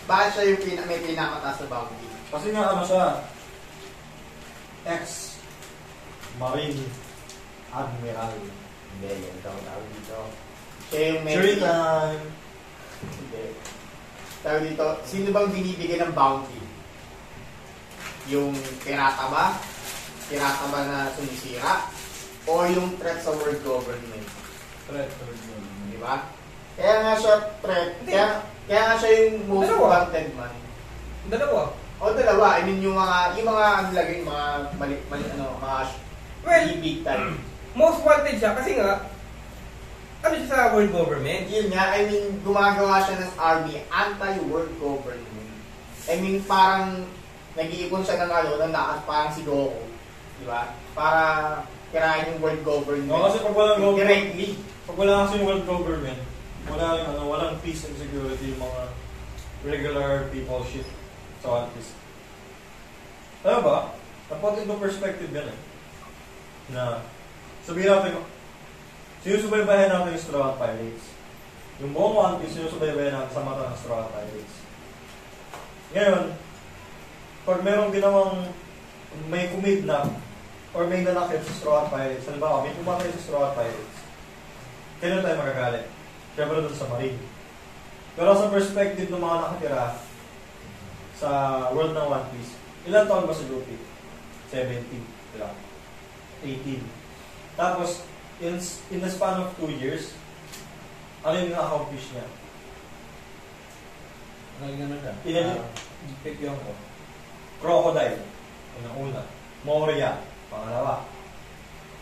Bakit siya yung may pinamataas na bounty? Kasi nga siya, ex-Marine Admiral. Hindi, yan tawag dito. Siya yung may... Jury time! Hindi. Tawag dito, sino bang binibigyan ng bounty? Yung pirata ba? Pirata ba na sumisira? O yung threat sa world government? Threat or yun. Di ba? Kaya nga siya threat. Kaya nga siya yung most Dalawa. wanted man. Dalawa. O dalawa, I mean yung mga ano lagi, yung mga mga Well, big time. most wanted siya kasi nga, ano siya sa world government? Yun nga, I mean, gumagawa siya ng army anti-world government. I mean, parang nag-iipon siya ng ng lakas, parang si Goku. Di ba? Para kirain yung world government. No, kasi pag walang government, directly. pag wala kasi yung world government, walang peace and security, yung mga regular people shit sa One Piece. Alam ba? Napot into perspective yan eh. Na, sabihin natin, sinusubaybayan natin yung Straw Hat Pirates. Yung buong One Piece, sinusubaybayan natin sa mata ng Straw Hat Pirates. Ngayon, pag merong ginawang may kumidnap or may nanakit sa Straw Hat Pirates, halimbawa, may pumatay sa Straw Hat Pirates, kailan tayo magagalit? Siyempre doon sa Marine. Pero sa perspective ng mga nakatira sa world ng One Piece, ilan taon ba si Luffy? 17, diba? 18. Tapos, in the span of 2 years, ano yung na-accomplish niya? Ano siya? Pipiyong ko. Crocodile, unang-una. Moria, pangalawa.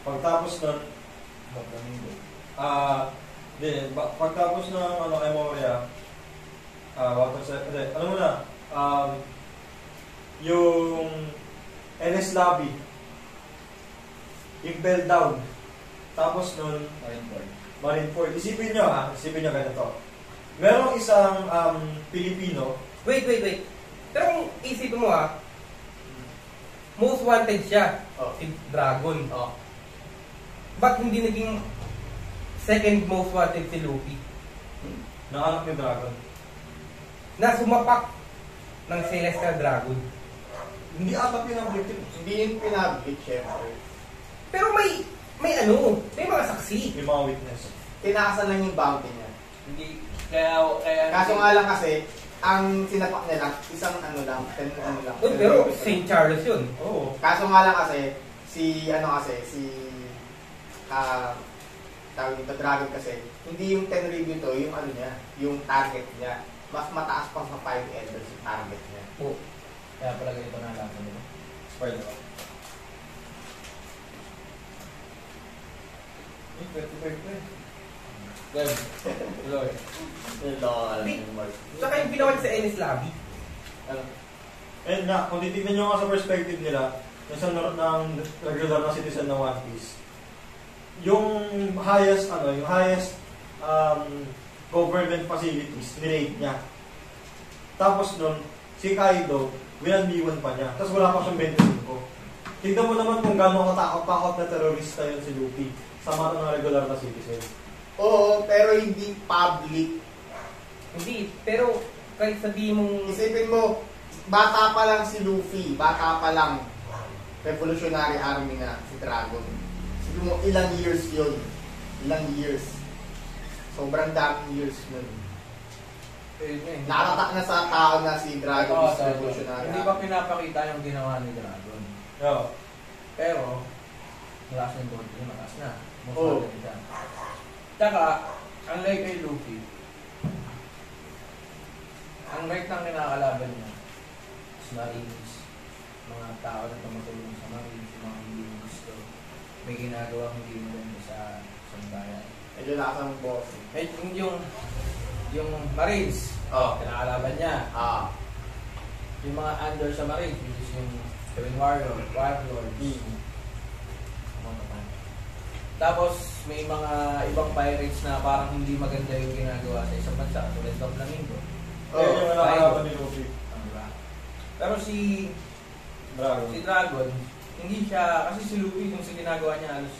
Pagtapos nun, pagtapos ng kay Moria, ano mo na, yung Enies Lobby, yung Bell Down, tapos nun, Marineford. Isipin nyo ganito. Merong isang Pilipino. Wait. Pero kung isipin mo most wanted siya, si Dragon. Ba't hindi naging second most wanted si Luffy? Na anak ni Dragon. Na sumapak ng Celestial Dragon. Hindi ata pinablik. Hindi yung pinablik, syempre. Pero may mga saksi. May mga witness. Tinakasan lang yung bounty niya. Hindi, kaya... Kaso nga lang kasi, ang sinapak niya lang, isang lang. Pero St. Charles yun. Oo. Kaso nga lang kasi, tawag dito, Dragon kasi, hindi yung 10 review to, yung niya, yung target niya. Mas mataas pa sa 5 elders yung target niya. Oo. Kaya pala ganito na alam mo. Spoiler ako. 25 Lord. Saka yung ginawa sa Enies Lobby. And nga, kung titignan nyo nga sa perspective nila, ng regular na citizen ng One Piece, yung highest government facilities, nirate niya. Tapos nun, si Kaido, winanbiwan pa niya. Tapos wala pa siyang 25. Tignan mo naman kung gano'ng katakot-takot na terorista yun si Luffy sa mata ng regular na citizen. Oo, pero hindi public. Hindi, pero kahit sabihin mong... Isipin mo, bata pa lang si Luffy, bata pa lang, Revolutionary Army na si Dragon. Isipin mo, ilang years yun. Ilang years. Sobrang daming years nun. Nakatatak na sa tao na si Dragon is Revolutionary Hindi pa pinapakita yung ginawa ni Dragon. Yeah. Pero, malakas na yung board niya, malakas na. Oo. Tsaka, unlike kay Luffy, ang right ng kinakalaban niya is Marines. Mga tao na tumutulong sa Marines, yung mga hindi mo gusto. May ginagawa hindi mo rin sa bayan. Medyo nakasang boss. Yung Marines, kinakalaban niya. Yung mga under sa Marines, which is yung Seven Warrior, Warlords. Tapos, may mga ibang pirates na parang hindi maganda yung ginagawa sa isang bansa. Tulad ng Flamingo. Yung nakakalaban ni Luffy. Diba? Pero si Dragon. Dragon, hindi siya, kasi si Luffy kung sa ginagawa niya, halos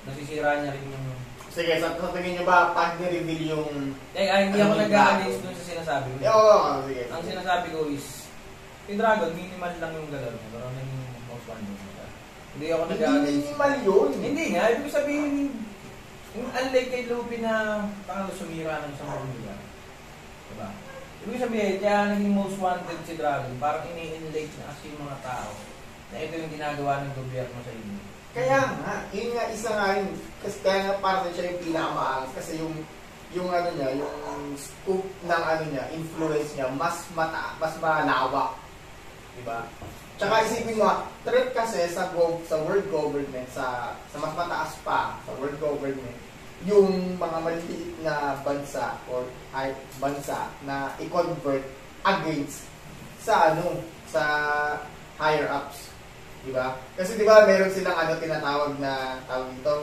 nasisira niya rin yung... Sige, sa tingin nyo ba, pag ni-reveal yung... hindi ako nag-a-analyze dun sa sinasabi mo. Oo, sige. Ang sinasabi ko is, si Dragon, minimal lang yung galaw niya. Pero naging most wanted siya. Hindi ako Hindi nag-a-analyze. minimal yun. Hindi nga, ibig sabihin, yung unlike kay Luffy na parang sumira ng isang lugar. Diba? Ibig sabihin, kaya naging most wanted si Dragon, parang ini-enlate na kasi yung mga tao na ito yung ginagawa ng gobyerno sa inyo. Kaya nga, yun nga, isa nga yun. Kasi kaya nga parang siya yung pinakamaangas. Kasi yung ano niya, yung scoop ng ano niya, influence niya, mas malawak. Diba? Tsaka isipin mo, threat kasi sa world government, sa mas mataas pa, sa world government, yung mga maliliit na bansa or bansa na i-convert against sa higher ups. Diba? Kasi diba meron silang tinatawag na tawag dito,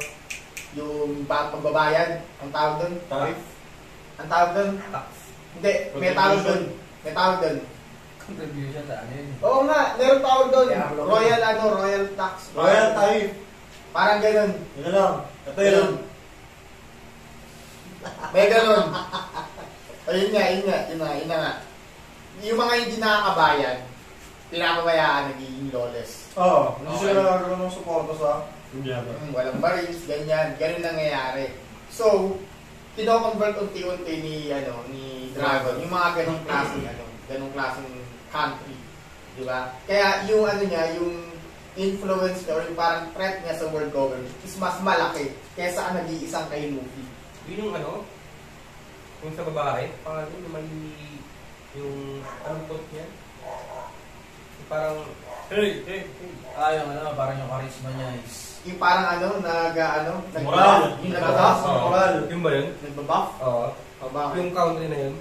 yung pagbabayad, ang tawag doon? Tariff? Ang tawag doon? Tax. Hindi, may tawag doon. May tawag doon. Contribution sa ano yun. Oo nga, meron tawag doon. Kaya, Royal tax. Royal tariff. Parang ganun. Yun na lang. Ito yun. May ganun. Ayun nga. Yung mga hindi nakakabayan, pinapabayaan, nagiging lawless. Oo. Hindi Okay. sila nagkaroon ng suporta sa gobyerno. Walang barils, ganyan. Ganun nangyayari. So, kino-convert unti-unti ni Dragon, yung mga ganung klaseng country. Diba? Kaya yung yung influence niya or yung parang threat niya sa world government is mas malaki kaysa nag-iisang kay Luffy. Yun yung yung sa babae, pangalan yung may, yung, anong quote niya? Yung parang, hey. Yung parang yung charisma niya is... Yung parang Moral. yung Nagbabuff. Moral. Yung ba yun? nagbabuff? Oo. Bakit? Yung country na yun.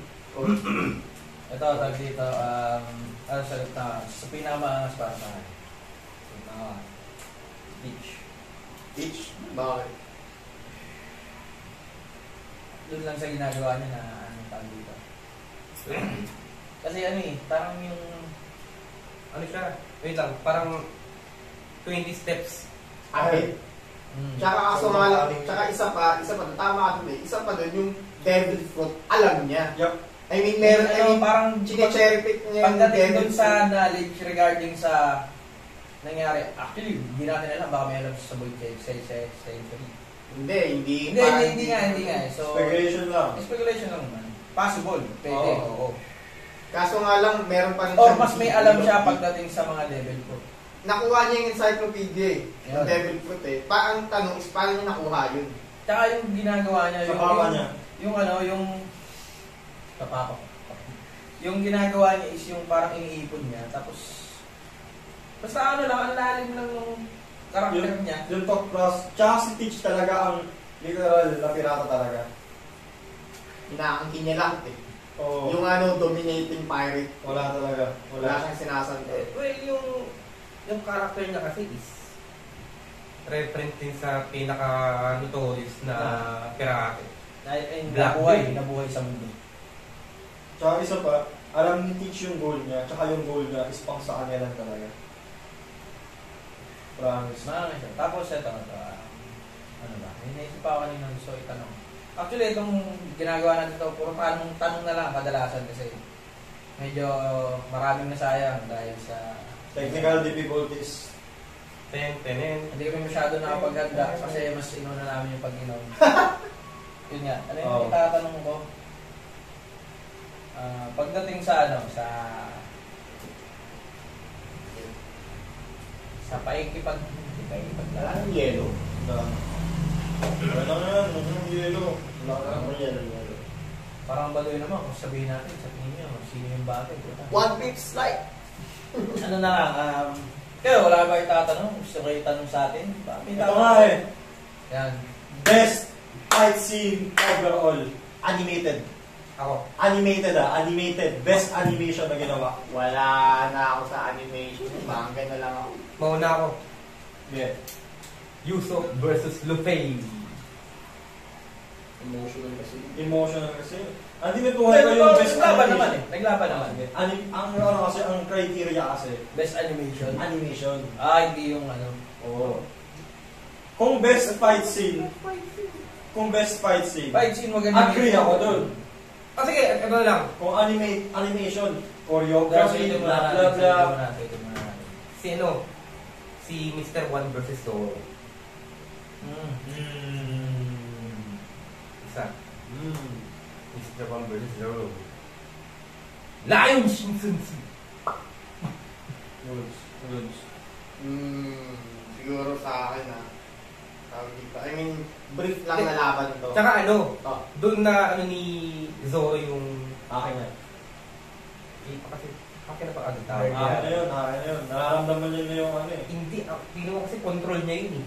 Ito, tag dito, sagot na, sa pinakamaangas para sa akin. Beach. Beach? Bakit? Doon lang sa ginagawa niya na tawag dito. Kasi parang yung... Ano siya? Wait lang, parang 20 steps. Ay. Tsaka kaso nga lang, tsaka isa pa, tama ka doon isa pa doon, yung devil fruit, alam niya. Yup. I mean, meron, parang cherry pick niya yung pagdating devil dun sa knowledge regarding sa nangyari, actually, hindi natin alam, baka may alam sa Boy Century. Hindi nga. So, Speculation lang. Speculation lang naman. Possible, pwede, oo. Kaso nga lang, meron pa rin Or mas may alam siya pagdating sa mga devil fruit. Nakuha niya yung encyclopedia yung Yun. devil fruit ang tanong is, paano niya nakuha yun? Tsaka yung ginagawa niya, Sa papa niya. yung ginagawa niya is yung parang iniipon niya, tapos basta ang lalim lang ng karakter niya. Yung top class. Tsaka si Teach talaga ang literal na pirata talaga. Inaangkin niya lahat Oo. Yung dominating pirate, Wala talaga. wala siyang sinasanto. Well, yung character niya kasi is reference din sa pinaka-notorious na pirate. Nabuhay sa mundo. Tsaka isa pa, alam ni Teach yung goal niya, tsaka yung goal niya is pang sa kanya lang talaga. Promise. Marami siya. Tapos ito, ano ba? May naisip pa ako kanina gusto itanong. Actually, itong ginagawa natin ito, puro tanong na lang kadalasan kasi medyo maraming nasayang dahil sa Technical difficulties. hindi kami masyado nakapaghanda kasi mas inom na namin yung pag-inom. Yun nga. Ano yung itatanong ko? Pagdating sa sa paikipaglalaan. Ang yelo. Wala na yan, yung yelo. Wala na yelo. Parang baloy naman kung sabihin natin sa tingin niyo, sino yung bagay. One Piece like. Ano na lang, kayo wala ba itatanong? Gusto kayo itanong sa atin? Ito nga Yan. Best fight scene overall. Animated. Ako. Animated. Best animation na ginawa. Wala na ako sa animation. Manga na lang ako. Mauna ako. Yeah. Usopp versus Luffy. Emotional kasi. Hindi na tuhay ko yung best Naglaban animation. naman Naglaban naman. Ang criteria kasi, Best animation. animation. Hindi yung Oo. Kung best fight scene, Fight scene maganda. agree ako dun. Sige, ito lang. Kung animation, choreography, blah blah blah. Si Mr. One versus Zoro. Isa. Mr. One versus Zoro. Lion Shinsensi. Goods. Siguro sa akin tawag dito. I mean, brief lang na laban to. Tsaka Oh. doon na ni Zoro yung... Akin yan. Kasi, akin na pa agad tayo. Akin na yun. Nararamdaman niya na yung ano eh. Hindi, tingin mo kasi control niya yun eh.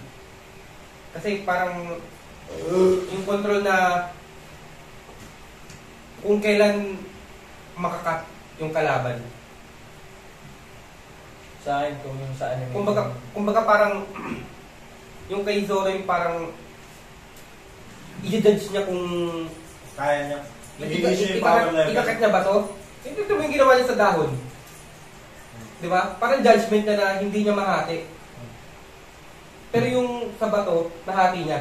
Kasi parang, yung control na, kung kailan makakat yung kalaban. Sa akin, kung yung sa anime. Kumbaga parang, yung kay Zoro yung parang, i-judge niya kung Kaya niya. Nagiging siya yung power level. ikakit niya ba to? Hindi ito yung ginawa niya sa dahon. Di ba? Parang judgment niya na hindi niya mahati. Pero yung sa bato, nahati niya.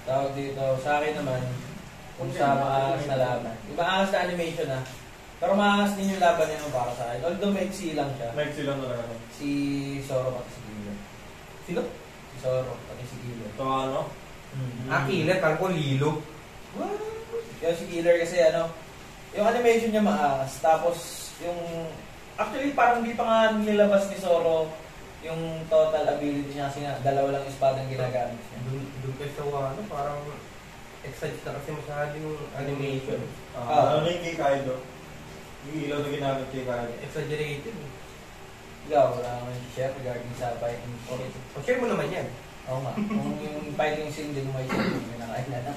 Tawag dito, sa akin naman, kung sa maangas na laban. Yung maangas na animation pero maangas din yung laban niya para sa akin. Although maiksi lang siya. Maiksi lang talaga. Si Zoro pati si Killer. Sino? Si Zoro pati si Killer. Ito ano? Killer, parang ko lilo. Yung si Killer kasi yung animation niya maangas. Tapos yung, actually parang di pa nga nilabas ni Zoro yung total ability niya kasi nga dalawa lang espada ang ginagamit niya. Doon kayo sa wano, parang excited na kasi masyado yung animation. Ano yung kay Kaido? Yung ilaw na ginamit kay Kaido. Exaggerated. Ikaw, wala naman si Chef regarding sa fighting scene. Share mo naman yan. Oo nga. Kung yung fighting scene din mo ay yung nakailan na.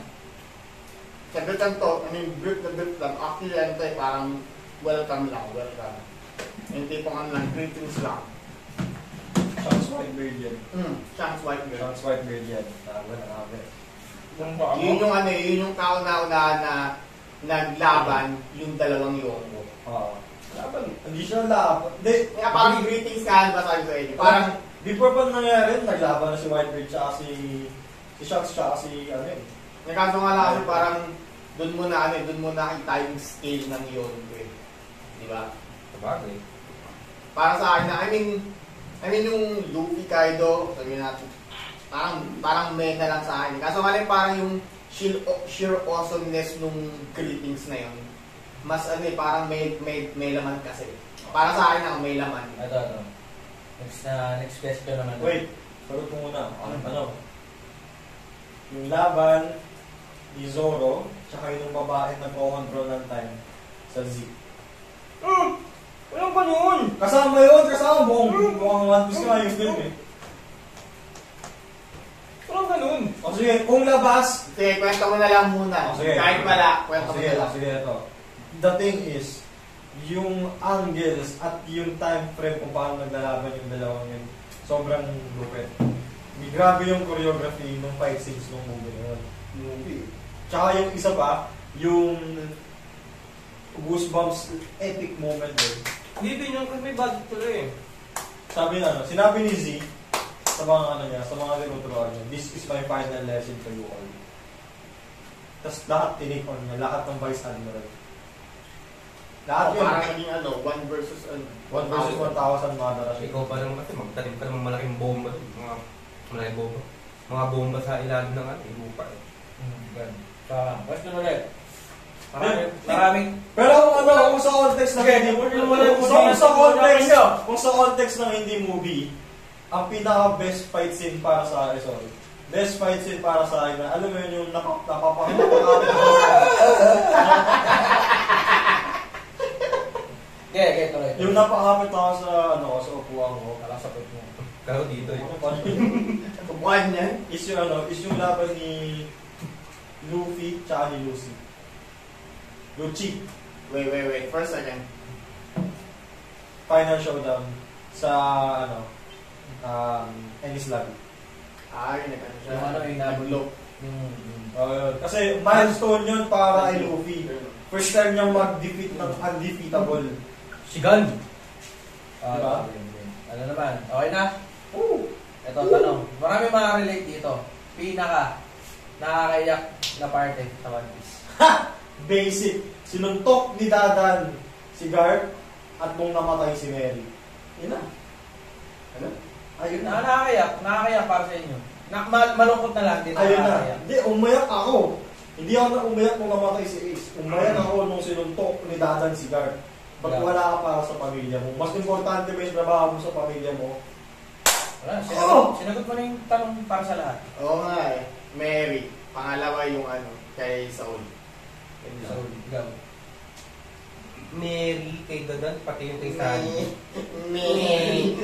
Sagot lang to, I mean, brief na brief lang. Actually, ano to parang welcome lang, welcome. Yung tipong ano lang, greetings lang. Shanks Whitebeard yan. Shanks Whitebeard. Shanks Whitebeard yan. Nakabe. Yun yung yun yung kauna-unahan na naglaban yung dalawang Yonko. Oo. Hindi siya laban. Hindi. Kaya parang greetings ka, ba sabi sa inyo? Parang, before pa nangyari, naglaban na si Whitebeard tsaka si Shanks tsaka si ano eh. nakaso nga lang kasi parang doon mo nakita yung scale ng Yonko eh. Di ba? Sabagay. Para sa akin na, I mean yung Luffy, Kaido, sabihin natin, parang meh na lang sa akin. Kaso nga lang parang yung sheer awesomeness nung greetings na yun. Mas parang may laman kasi. Para sa akin na may laman. Ito. Next question naman. Wait, sagot mo muna. Ano? Yung laban ni Zoro, tsaka yung babae nagko-control ng time sa Z. Walang ganun! Kasama buong One Piece nga yung film eh. Walang ganun! O sige, kung labas... Sige, kwento mo na lang muna. Sige. Kahit pala, kwento mo na lang. Sige, ito. The thing is, yung angles at yung time frame kung paano naglalaban yung dalawang yun, sobrang lupit. Grabe yung choreography ng fight scenes ng movie na yun. Tsaka yung isa pa, yung Goosebumps epic moment eh. Hindi din yung kasi may budget pala eh. Sinabi ni Z sa mga sa mga tinuturuan niya, this is my final lesson to you all. Tapos lahat tinake on niya, lahat ng Vice Admiral. Lahat yun. Parang naging 1 versus 1 versus 1,000 mga darashin. Ikaw pa naman kasi magtanim ka ng malaking bomba. Malaking bomba. Mga bomba sa ilalim ng lupa eh. Question ulit. Maraming Pero kung sa context ng hindi kung sa context ng hindi movie, ang pinaka best fight scene para sa akin, best fight scene para sa akin, alam mo yun yung napapakita tuloy. yung napakapit ako sa sa upuan ko, Nakasapit mo. Kaya dito eh. Buwan yan. is yung laban ni Luffy tsaka ni Lucy. Lucci. Wait. First second. Final showdown sa Ennis Lobby. Yun siya. Yung Nag-look. Kasi milestone yun para kay Luffy. First time niyang mag-defeat ng undefeatable. Shigan! Diba? Ano naman? Okay na? Ito, tanong. Marami makaka-relate dito. Pinaka nakakaiyak na parte sa One Piece. Basic. Sinuntok ni Dadan si Garp at nung namatay si Mary. Yun na. Ano? Ayun na. Nakakaiyak para sa inyo. Malungkot na lang din. Ayun na. Hindi, umayak ako. Hindi ako na umayak nung namatay si Ace. Umayak ako nung sinuntok ni Dadan si Guard. Ba't Yeah. wala ka para sa pamilya mo? Mas importante ba yung trabaho mo sa pamilya mo? Wala, sinagot mo na yung tanong para sa lahat. Oo nga eh. Mary. Pangalawa yung ano, kay Saul. So, ikaw. Mary, kay Dadan, pati yung kay Sunny. Mary.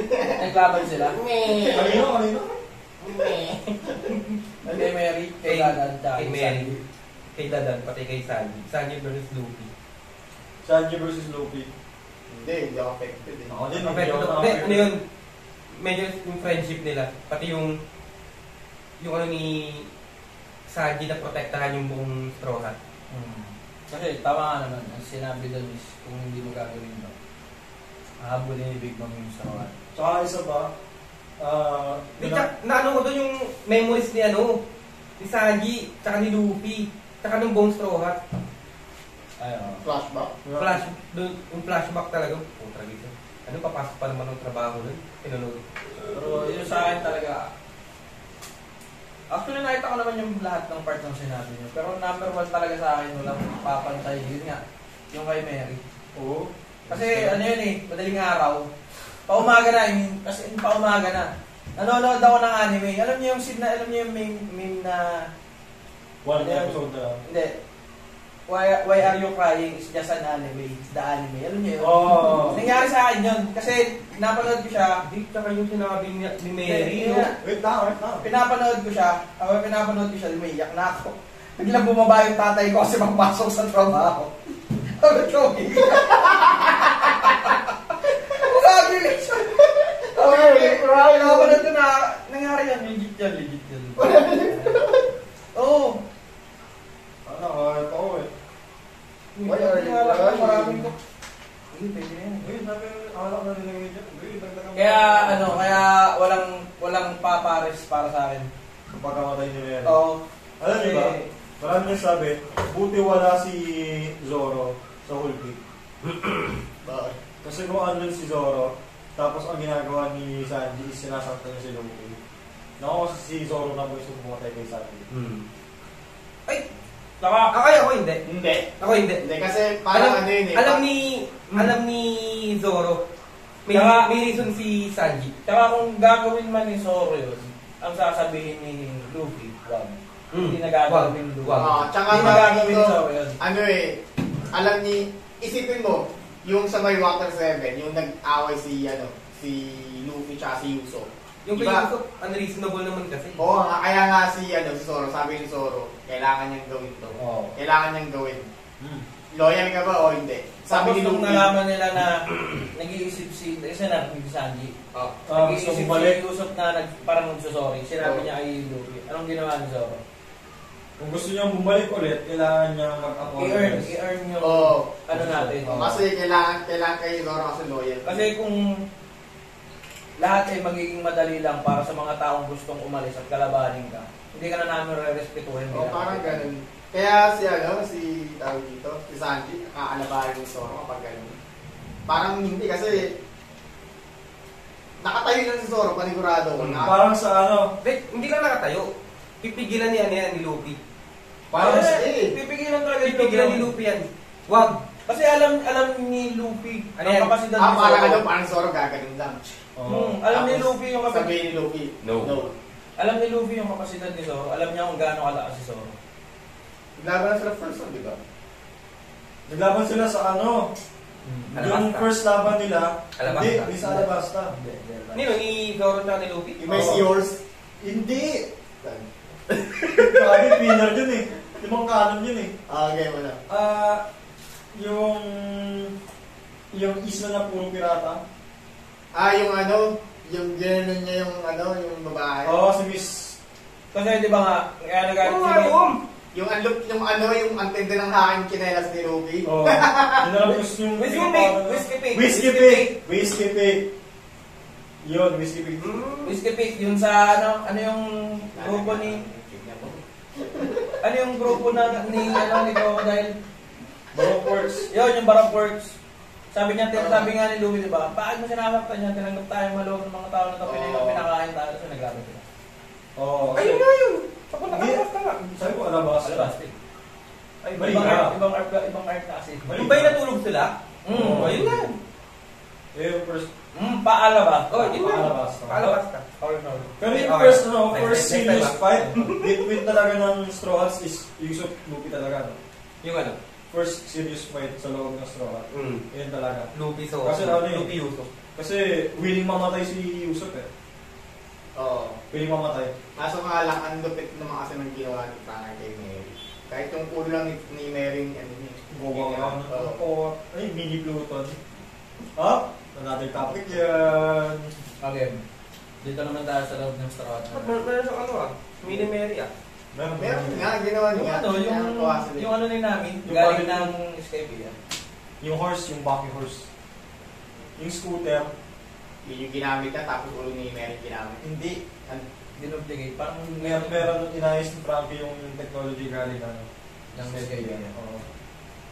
Naglaban sila. Kanino? Kay Mary, kay Dadan, tsaka Kay Mary, kay Dadan, pati kay Sunny. Sunny versus Luffy. Sanji versus Luffy. Hindi ako affected eh. Ako din, Okay, ano yun, medyo yung friendship nila, pati yung ano ni Sanji na protektahan yung buong Straw Hat. Kasi tama nga naman, ang sinabi doon is kung hindi mo gagawin ito, hahabulin ni Big Mom yung Straw Hat. Tsaka isa ba? Naano ko doon yung memories ni ni Sanji, tsaka ni Luffy, tsaka ng buong Straw Hat. Ayun. Flashback. Yung flashback talaga, putra dito. Ano, papasok pa naman ng trabaho nun? Pinunod. Pero yun sa akin talaga, actually nakita ko naman yung lahat ng part ng sinabi niyo. Pero number 1 talaga sa akin, walang papantay. Yun nga, yung kay Mary. Oo. Kasi ano yun eh, madaling araw. Paumaga na, kasi paumaga na. Nanonood ako ng anime. Alam niyo yung scene na, alam niyo yung meme na... One episode na lang. Hindi. Why are you crying is just an anime. It's the anime. Alam niyo yun? Oo. Nangyari sa akin yun. Kasi napanood ko siya. Di, tsaka yung sinabi ni Mary, Hindi, no? Wait lang. Pinapanood ko siya. Umiiyak na ako. Biglang bumaba yung tatay ko kasi magpasok sa trabaho. Sabi ko, umiiyak. Magagilig siya. Pinapanood ko na, nangyari yan. Legit yan. Oo. Ano, ako eh. Why are you crying? Maraming ko. Hindi, pwede na yan. Wait, alak na rin ngayon dyan. Kaya walang papares para sa akin. Sa pagkamatay ni Mary. Oo. Alam niyo ba? Marami nang sabi, buti wala si Zoro sa Whole Cake. Bakit? Kasi kung andun si Zoro, tapos ang ginagawa ni Sanji is sinasaktan niya si Luffy. Naku si Zoro na po yung pumatay kay Sanji. Ay! Ako hindi. Hindi. Ako hindi. Hindi kasi parang ano yun eh. Alam ni Zoro. May reason si Sanji. Tsaka kung gagawin man ni Zoro yun, ang sasabihin ni Luffy, wag. Hindi na gagawin ni Luffy. Tsaka Hindi na gagawin ni dito, Zoro yun. ano eh, alam ni, isipin mo, yung sa may Water 7, yung nag-away si Luffy tsaka si Usopp. Yung kay Diba? Usopp, unreasonable naman kasi. Oo nga, kaya nga si Zoro, sabi ni Zoro, kailangan niyang gawin to. Oo. Kailangan niyang gawin. Loyal ka ba o hindi? Tapos Sabi ni nung Luffy. nalaman nila na nag-iisip kasi narinig si Sanji. Oh. Nag-iisip gusto si bumalik. Usopp na parang nagsusorry. Sinabi niya kay Luffy. Anong ginawa ni Zoro? Kung gusto niyang bumalik ulit, kailangan niya mag-apologize. I-earn yung Oo. ano natin. Kasi kailangan kay Zoro kasi loyal. Kasi kung lahat ay magiging madali lang para sa mga taong gustong umalis at kalabanin ka, hindi ka na namin re-respetuhin. O parang ganun. Kaya si tawag dito, si Sanji, kakalabarin ni Zoro kapag ganun. Parang hindi kasi nakatayo na si Zoro, panigurado ko na. Parang sa ano, Hindi ka nakatayo. Pipigilan ni Luffy. parang sa... pipigilan talaga yung Pipigilan ni Luffy yan. Wag. Kasi alam ni Luffy Ano ang yan? kapasidad ni Parang Zoro. parang Zoro gaganon lang. Alam ni Tapos, Luffy yung kapasidad. Sabihin ni Luffy, No. Alam ni Luffy yung kapasidad ni Zoro. Alam niya kung gaano kalakas si Zoro. Laban na sila first one, di ba? Naglaban sila sa ano, yung Alabasta. first laban nila, Alabasta. hindi sa Alabasta. Nino, ni Zoro tsaka ni Luffy? Yung may yours. Hindi! Grabe, pinner yun eh. Limang kanon yun eh. Okay, wala. Yung isla na puro pirata. Yung gano'n niya yung babae. Oo, si Miss. Kasi di ba nga, kaya nagalit si Yung antindi ng haking kinelas ni Luffy. Oo. Hinalabos yung... Whiskey Pig. Whiskey Pig. Yun, Whiskey Pig. Whiskey Pig, yun sa ano yung grupo ni... Ano yung grupo ni Crocodile? Baroque Works. Yun, yung Baroque Works. Sabi nga ni Luffy, di ba? Bakit mo sinasaktan niya? Tinanggap tayo maloob ng mga tao na ito. Pinakain tayo. So, naglaban sila. Oo. Ayun nga yun! Papunta ka Hindi. basta nga. Sabi ko, Alabasta. Alabasta. Ay, Mali ibang ka. art, ibang art na kasi. Mali Yung ba yung natulog sila? Ayun nga. Yung first, Paala ba? Oh, yun nga. Paalabas. Paalabas ka. Pero yung Okay. first, Next, first next serious time, fight between talaga ng Straw Hats is Yusuf Luffy talaga. No? Yung ano? First serious fight sa loob ng Straw Hats. Yun talaga. Luffy so. Kasi ano eh. Luffy Yusuf. Kasi willing mamatay si Yusuf eh. Oo. Willing mamatay. Kaso nga lang, ang lupit naman kasi ng ginawa ni Frank kay Mary. Kahit yung ulo lang ni Mary, ano niya. Gawang lang. Oo. Ay, mini Pluton. Ah, another topic yan. Okay. Dito naman tayo sa loob ng Straw Hats. Meron siyang ano ah. Mini Mary ah. Meron nga, ginawa Yung niya. ano, yung ano din namin, galing ng Skype yan. Yung horse, yung Baki horse. Yung scooter. Yun yung ginamit niya, tapos ulo ni Mary ginamit. Hindi. Dinobligate. Parang Meron inayos ni Frankie yung technology galing ano. ng Skype yan. Oo.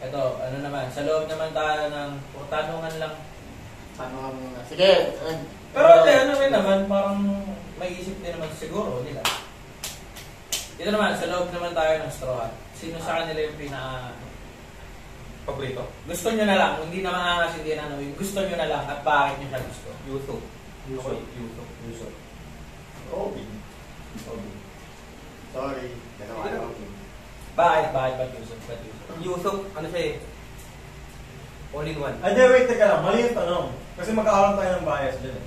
Ito, ano naman, sa loob naman tayo ng tanungan lang. Tanungan muna. Sige! Pero ano rin naman, parang may isip din naman siguro nila. Dito naman, sa loob naman tayo ng Straw Hats. Sino sa kanila yung Paborito. gusto nyo na lang, hindi naman angas, hindi na ano, yung gusto nyo na lang at bakit nyo siya gusto? Yusuf. Yusuf. Yusuf. Yusuf. Robin. Sorry. Dalawa Sige. Robin. Bakit Yusuf? Yusuf, ano siya eh. All in one. Ay, di, wait, teka lang. Mali yung tanong. Kasi magkakaroon tayo ng bias dyan eh.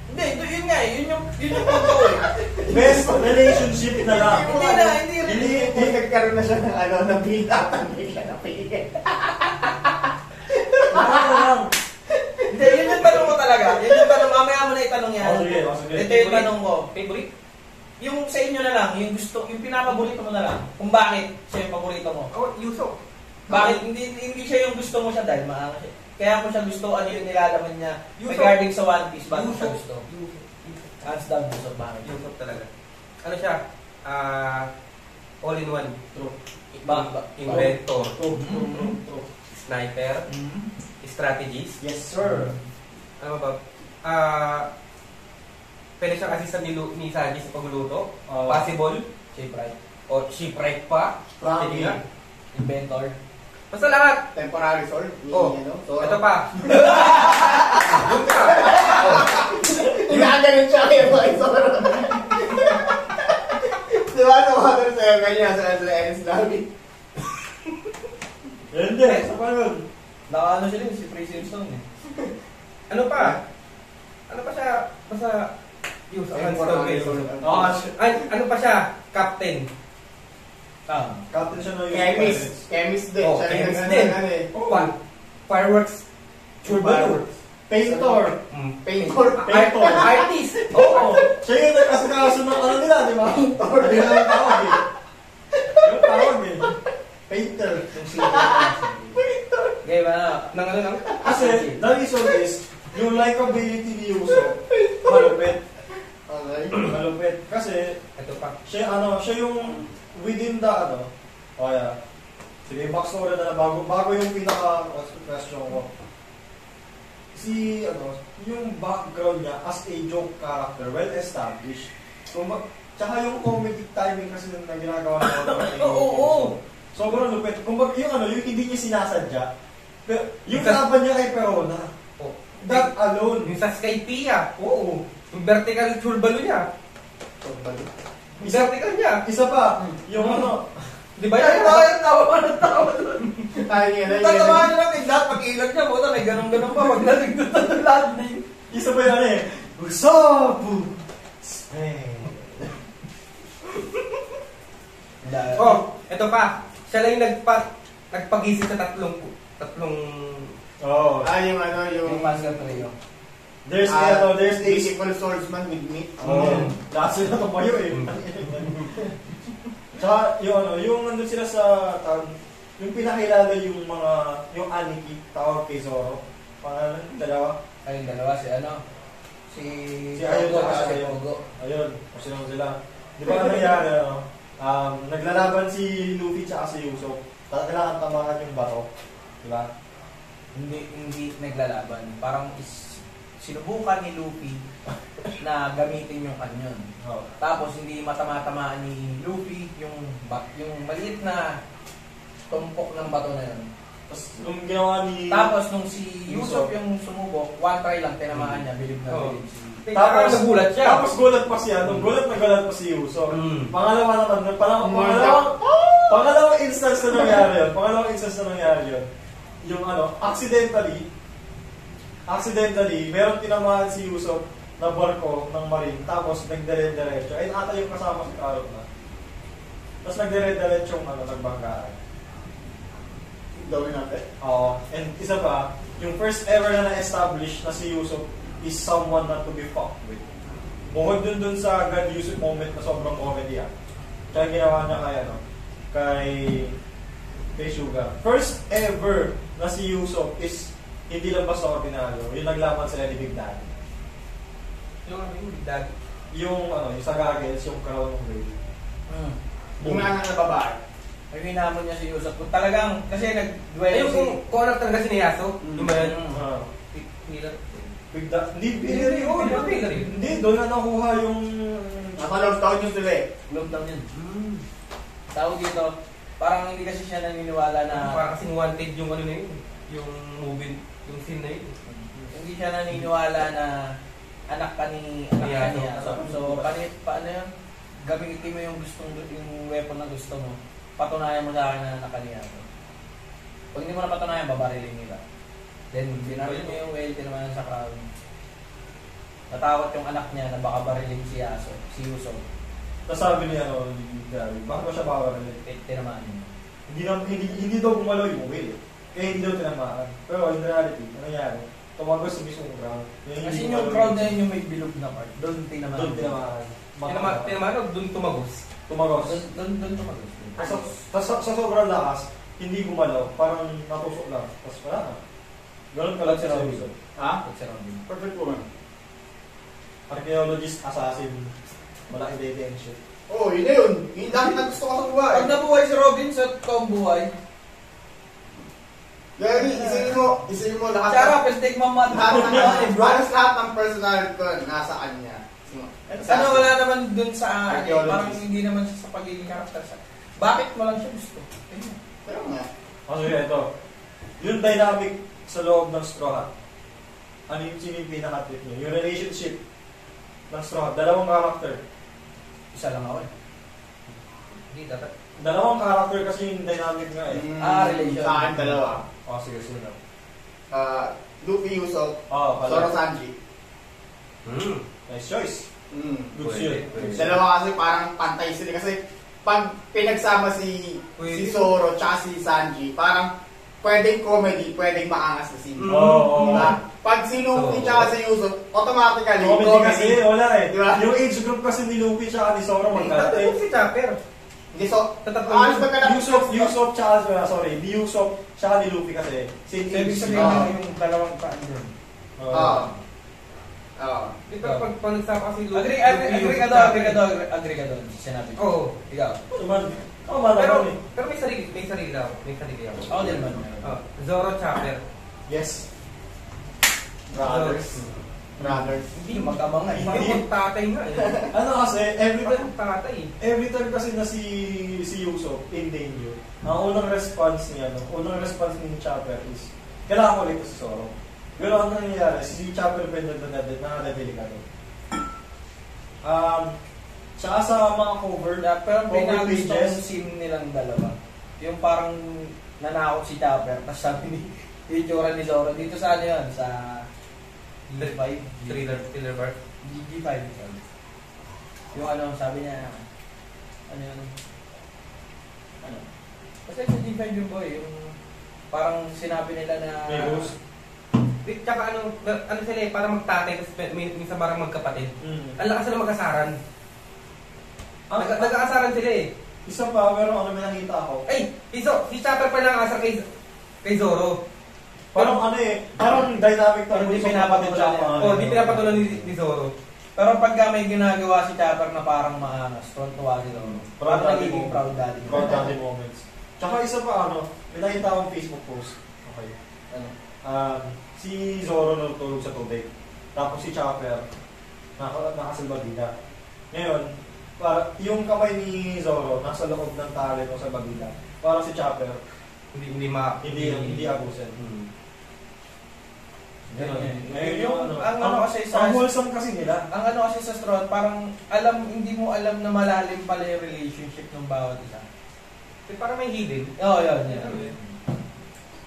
Hindi, yun nga eh, yun yung punto ko eh. Best relationship na lang. Hindi Hindi nagkaroon na siya ng ano, na build up ang bigla na pigil. Ano lang. Hindi, yun yung tanong ko talaga. Yun yung tanong, mamaya mo na itanong yan. Sige, sige. Ito yung tanong ko. Favorite? Yung sa inyo na lang, yung gusto, yung pinapaborito mo na lang. Kung bakit siya yung paborito mo. Oh, Yusuf. Bakit hindi siya yung gusto mo siya dahil maangas siya. Kaya mo siya gusto, ano yung nilalaman niya Yusuf. regarding sa One Piece, bakit mo siya Yusuf. gusto? Yusuf. Hands down, Yusuf, bakit? Yusuf talaga. Ano siya? All in one. True. Ba? Inventor. True. Sniper. Strategist. Yes, sir. Ano ba? Pwede siyang assistant ni Sanji sa pagluluto. Possible. Shape right. O shipwright pa. Frankie. Sige nga. Inventor. Basta lahat. Temporary sword. Oh, Ano? ito pa. Yun ka. Ginagalit siya kaya mga sword. Diba? Sa water sa kanya sa Ennis Lobby. Hindi, sa pa yun. Nakaano siya din, si Freezing Stone eh. Ano pa? Ano pa siya? Basta yung sa Temporary sword. ano pa siya? Captain. Captain siya na yung Chemist. Chemist din. Oh, Siya rin chemist ang din. ano eh. Fireworks. Fireworks. Painter. Painter. Painter. Artist. Oo. Siya yung nagkasakaso ng ano nila, di ba? Hindi na yung tawag eh. Yung tawag eh. Painter. Okay ba na? Nang ano lang? Kasi, the reason is, yung likability ni Yuso, malupit. Okay. Malupit. Kasi, Ito pa. siya yung within the o yeah. Sige, backstory na bago yung pinaka question ko. Yung background niya as a joke character, well established. So, tsaka yung comedic timing kasi na ginagawa ng Oo. sobrang lupit. Kumbaga yung hindi niya sinasadya. Pero, yung laban niya kay Perona, Oh. that alone. Yung sa Skypiea. Oo. Yung vertical turbalo niya. Yung vertical niya. Isa pa, yung Di ba Ay, yan? bakit tawa doon? Tayo yan. Tatawa niya lang kay Dad, pag ilag niya, puta, may ganun-ganun pa, pag naligdutan ng landing. isa pa yan eh. Usabu! Spell. Oh, ito pa. Siya lang yung nagpagising sa tatlong Oh. Yung Yung Pascal Trio. There's there's a beautiful swordsman with meat. Lasa na tumayo eh. Tsaka yung nandun sila sa yung pinakilala yung Aniki, tawag kay Zoro. Pangalan, dalawa. Ayun, dalawa, si Si Ayun Pogo, at si si Pogo. Ayun, kasi lang sila. Di ba nangyari, naglalaban si Luffy tsaka si Usopp. Kailangan tamaan yung bato. Di ba? Hindi naglalaban. Parang sinubukan ni Luffy na gamitin yung kanyon. Tapos hindi matama-tamaan ni Luffy yung maliit na tumpok ng bato na yun. Tapos nung ginawa ni... Tapos nung si Yusuf yung sumubok, one try lang, tinamaan niya, bilib na Oo. bilib si... Tapos nagulat siya. Tapos gulat pa siya. Nung gulat na gulat pa si Yuso. Pangalawa naman, pangalawang instance na nangyari yun. Pangalawang instance na nangyari yun. Yung accidentally, meron tinamaan si Yuso na barko ng marine. Tapos nagdire-diretso. Ayun ata yung kasama si Karot na. Tapos nagdire-diretso yung nagbanggaan. Gawin natin. Oo. And isa pa, yung first ever na na-establish na si Yuso is someone not to be fucked with. Bukod dun sa God Yusuf moment na sobrang comedy Kaya ginawa niya kay Sugar. First ever na si Yusuf is hindi lang basta ordinaryo. Yung naglaban sila ni Big Daddy. Yung Big Daddy? Yung sa Goggles, yung crown ng baby. Yung nga na babae. May hinamon niya si Yusuf. Kung talagang, kasi nag-duel kung ano talaga si Niyaso. Yung ba yun? Big Daddy. Hindi, doon na nakuha yung... Naka-lockdown yung sila eh. Lockdown yun. Tawag dito, parang hindi kasi siya naniniwala na... Parang kasing wanted yung ano na yun. Yung movie, yung scene na yun. Hindi siya naniniwala na anak ka ni Niyaso. So, paano yun? Gamitin mo yung weapon na gusto mo. Patunayan mo sa akin na anak ka ni Niyaso. Pag hindi mo na patunayan, babarilin nila. Then, binaril niya yung whale, tinamaan sa crown. Natakot yung anak niya na baka barilin si Yusuf. Tapos sabi niya, Gary, bakit ba siya babarilin? Tinamaan niya. Hindi daw gumalaw yung whale. Kaya hindi daw tinamaan. Pero in reality, ano nangyari? Tumagos sa mismong ground. Kasi yung crowd na yun yung may bilog na part. Doon tinamaan. Doon tinamaan. Tinamaan o doon tumagos? Tumagos. Doon tumagos. Sa sobrang lakas, hindi gumalaw. Parang natusok lang. Tapos wala na. Ganun ka lang si Robinson. Ha? Robinson. Perfect woman. Archaeologist, assassin, malaki detention. Oo, yun na yun. Yung dahil na gusto ko sa buhay. Pag nabuhay si Robinson, ikaw ang buhay. Gary, isinin mo lahat. Sarap, let's take mama. Halos lahat ng personality ko nasa kanya. Ano, wala naman dun sa parang Archaeologist. hindi naman siya sa pagiging karakter siya. Bakit mo lang siya gusto? Pero nga. Kasi ito, yung dynamic sa loob ng Straw Hat. Ano yung pinaka-trip niyo? Yung relationship ng Straw Hat. Dalawang character. Isa lang ako eh. Hindi, dapat. Dalawang character kasi yung dynamic nga eh. Relation. Sa akin dalawa. Sige, sino? Luffy Yusuf, Pala. Zoro Sanji. Nice choice. Good shit. Dalawa kasi parang pantay sila kasi pag pinagsama si Zoro tsaka si Sanji, parang pwedeng comedy, pwedeng maangas na scene. Diba? Pag si Luffy tsaka si Yusuf, automatically Comedy kasi, wala eh. Diba? Yung age group kasi ni Luffy tsaka ni Zoro magkate. si Chopper. Hindi so, Yusuf tsaka, ni Yusuf tsaka ni Luffy kasi. Same Ibig age. sabihin yung dalawang paan doon. Dito pag nagsama kasi Luffy. Agree ka doon. Sinabi ko. Oo. Ikaw. Pero may sarili ako. Ako din naman. Zoro Chopper. Yes. brothers. Hindi magkamang nga. Parang tatay nga eh. Ano kasi, every time kasi na si Yusuf in danger, ang unang response ni Chopper is, kailangan ko ulit si Zoro. Pero ang nangyayari, si Chopper pa yung nakadelikado. Tsaka sa mga cover Pero pages, pinagustong scene nilang dalawa. Yung parang nanakot si Chopper, tapos sabi ni yung tsura ni Zoro. Dito sa ano yun? Sa G5? Thriller bar? G5. Yung ano, sabi niya, ano yun? Ano? Kasi sa G5 yung boy, yung parang sinabi nila na... Tsaka ano sila eh, parang magtatay, tapos minsan parang magkapatid. Ang lakas sila mag-asaran. Nag-aasaran sila eh. Isa pa, pero ano may nakita ako? Si Chopper pa lang asar kay Zoro. Parang parang dynamic Pero hindi pinapatulan hindi pinapatulan ni Zoro. Pero pagka may ginagawa si Chopper na parang maangas, tuwa si Zoro. Parang nagiging proud daddy. Proud daddy moments. Tsaka isa pa, may nakita akong Facebook post. Okay. Si Zoro natutulog sa tubig. Tapos si Chopper, nakasalbabida. Ngayon, yung kamay ni Zoro nasa loob ng tali o sa babida. Para si Chopper, Hindi abusin. Ngayon Yung ang ano kasi sa ang wholesome kasi nila. ang ano kasi sa Stroll, parang hindi mo alam na malalim pala yung relationship ng bawat isa. Parang may hidden. Oo, yun.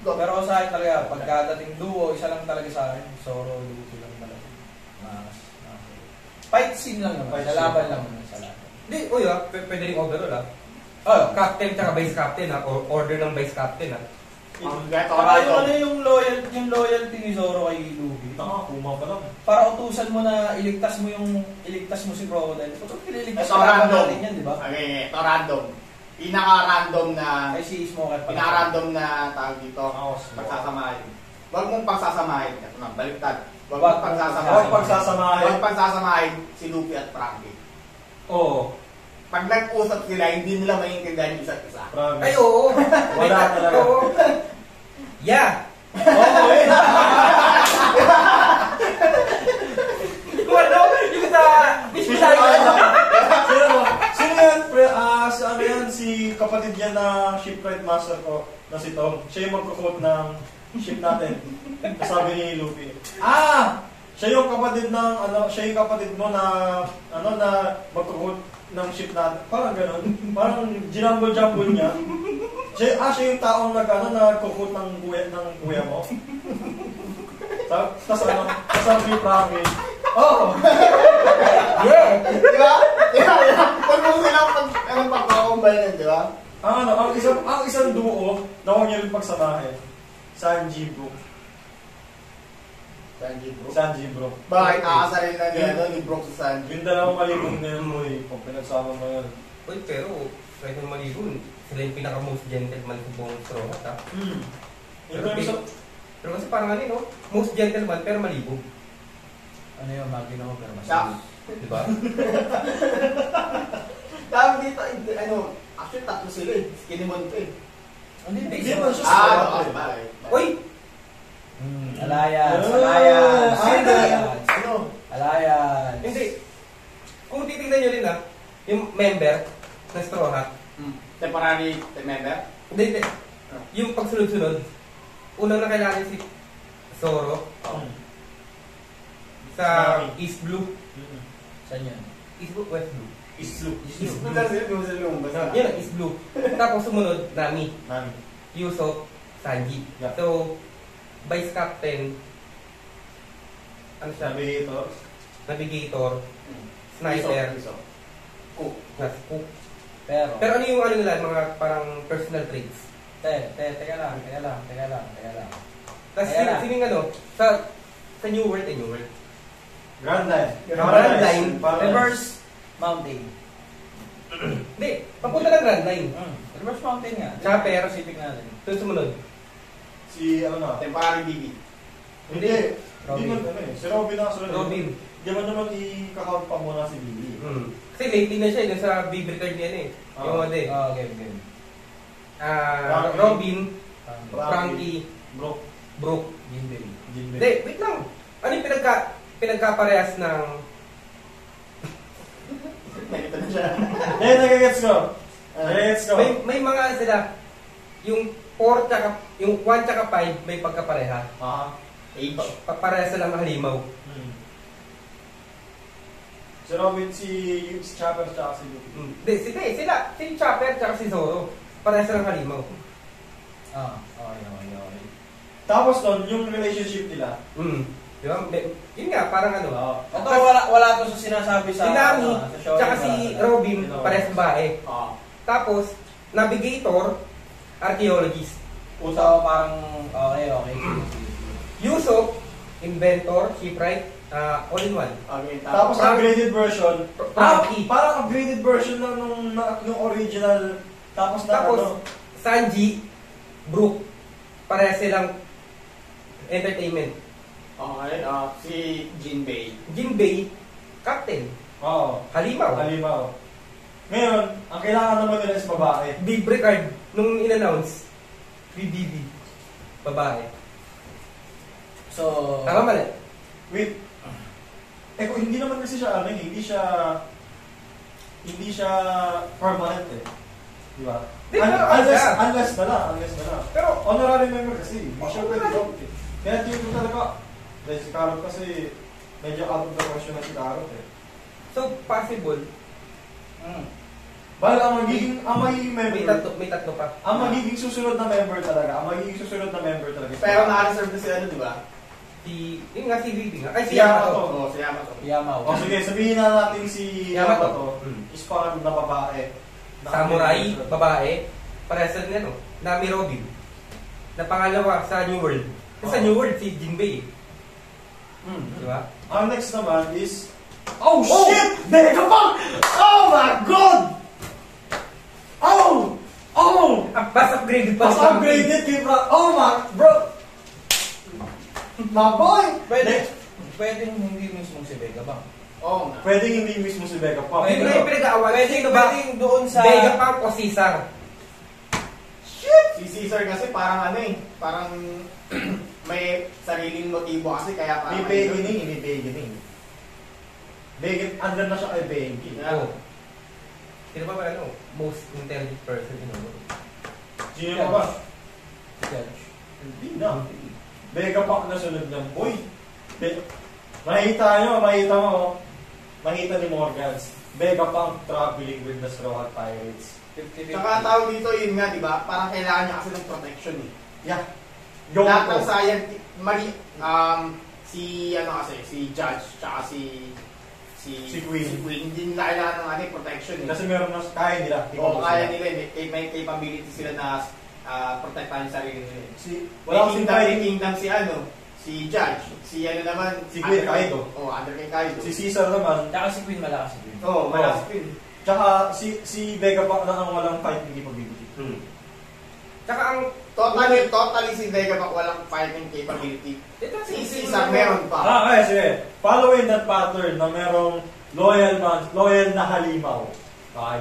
Pero sa akin talaga, pagkadating duo, isa lang talaga sa akin. Zoro, Luffy lang talaga. Fight scene lang naman. Fight Sa laban scene. lang naman sa laban. Hindi, pwede rin overall captain tsaka vice captain or order ng vice captain Saka yung loyalty ni Zoro kay Luffy. Kuma pa lang. Para utusan mo na iligtas mo si Crocodile. Ito pililigtas Ito ka laban random. natin yan, di ba? Okay, ito random. Pinaka-random na Ay si Smoker pala. pinaka-random na tawag dito. Pagsasamahin. Huwag mong pagsasamahin. Ito na, baliktad. Huwag mong pagsasamahin. Huwag pagsasamahin si Luffy at Frankie. Oo. Pag nag-usap sila, hindi nila maintindihan yung isa't isa. Promise. Ay, oo. Wala talaga. Oo. Yeah. Oo, eh. Yung sa bisbisayo. Sino yan? Ano yan? Si kapatid yan na shipwright master ko na si Tom. Siya yung magkukot ng ship natin. Sabi ni Luffy. Siya yung kapatid siya yung kapatid mo na magkukot ng ship natin. Parang gano'n. Parang ginambol-jambol niya. Siya yung taong nagkukot ng kuya mo. Tapos sabi ni Frankie, Yeah. Di ba? Huwag mo silang pagkakakumbalan, di ba? ang isang duo na huwag niyo rin pagsamahin. Sanji Brook. Sanji Brook. Bakit aasarin na ni Brook sa Sanji? Yung dalawang malibong na yun mo kung pinagsama mo yun. Uy, pero kahit yung malibon, sila yung pinaka-most gentleman sa buong Straw Hat, Pero kasi parang most gentleman pero malibog. Ano yun, magino ko pero mas. Diba? Tawag dito, actually tatlo sila Skinimon to Hindi naman siya bakit? Uy! Alliance. Hindi. Kung titignan nyo rin yung member ng Straw Hat. Temporary member? Hindi. Yung pagsunod-sunod, unang nakailangan si Zoro sa East Blue. Saan yan? East Blue, West Blue. East Blue. East Blue lang sila, Yan, East Blue. Tapos sumunod, Nami, Nami. Usopp, Sanji. Yeah. So, Vice Captain, ano siya? Navigator, Sniper, Cook. Pero ano yung nila, mga parang personal traits? Teka lang. Tapos Kaya sino yung sa New World, New World. Grand Line. Grand Line. Reverse Mountain. Hindi, papunta ng Grand Line. Reverse Mountain nga. Chopper. Pacific natin. Ito sumunod. Si Temporary BB. Hindi man si Robin ang sunod. Robin. Hindi man naman i-count pa muna si Billy. Kasi lately na siya, dun sa BB record niya Yung Okay. Robin, Frankie, Brook. Jinbei. Hindi, wait lang. Ano yung pinagkaparehas ng... Nakita na siya. Nagagets ko. May mga sila, yung 4 tsaka, yung 1 tsaka 5 may pagkapareha. Age. Parehas silang halimaw. Si Robin, si Chopper, tsaka si Luffy. Hindi, si Chopper tsaka si Zoro. Parehas silang halimaw. Okay. Tapos doon, yung relationship nila. Di ba? Yun nga, parang Ito, wala to sa sinasabi si sa... Nami, sa show. tsaka si Robin, parehas babae. Tapos, Navigator, Archaeologist. So, parang... Okay. Usopp, Inventor, Shipwright, all-in-one. Okay, Tapos upgraded version. Frankie. Parang upgraded version lang nung original. Tapos Sanji, Brook, parehas silang entertainment. Okay, si Jinbei. Jinbei, Captain. Oo. Halimaw. Ngayon, ang kailangan naman nila is babae. Big Ricard, nung in-announce, BBB, babae. So... Tama mali? Wait. Kung hindi naman kasi siya, hindi siya permanent Di ba? Di ba? Unless na lang. Pero honorary member kasi, hindi siya pwede vote eh. Kaya dito talaga, dahil si Karot kasi medyo out of the question na si Karot eh. So, possible. Bala, ang magiging member, May tatlo pa. ang magiging susunod na member talaga. Pero naka-reserve na si ano, di ba? Yung nga si VP nga. Ay, si Si Yamato. Yamato. Oo, si Yamato. Yamaw. O sige, sabihin na natin si Yamato is pangatlo na babae. Samurai, babae. Parehas na nito. Nami Robin. Na pangalawa sa New World. Kasi sa New World, si Jinbei. Di ba? Ang next naman is... Oh, shit! Vegapunk! Oh my God! Oh! Mas upgraded pa. Mas upgraded kay bro. Oh my... Bro! My boy! Pwedeng hindi mismo si Vegapunk. Oo nga. Pwedeng hindi mismo si Vegapunk. Hindi na yung pinag-aaway. Sino ba? Pwedeng doon sa... Vegapunk o Caesar? Si Caesar kasi parang ano eh, parang may sariling motibo kasi kaya parang... May beginning. Andun na siya kay Benki. Oo. Sino ba ba most intelligent person in the world? Sino pa ba? Judge. Hindi na. Vegapunk na sunod niyan. Uy! Makita ni Morgans. Vegapunk traveling with the Straw Hat Pirates. 50-50. Tsaka tawag dito yun nga, di ba? Parang kailangan niya kasi ng protection eh. Yeah. Lahat ng science, si Judge, tsaka si Queen, hindi nila kailangan ng protection eh. Kasi meron na kaya nila. Oo, kaya nila, may capability sila na protektahan yung sarili nila. Wala kasing May kingdom si Judge, si naman, Si Queen Kaido. Oo, under kay Kaido. Si Caesar naman. Tsaka si Queen, malakas si Queen. Oo, malakas si Queen. Tsaka si Vegapunk na ang walang fighting capability. Tsaka ang... Totally si Vegapunk walang fighting capability. Si Caesar meron pa. Okay, sige. Following that pattern na merong loyal na halimaw.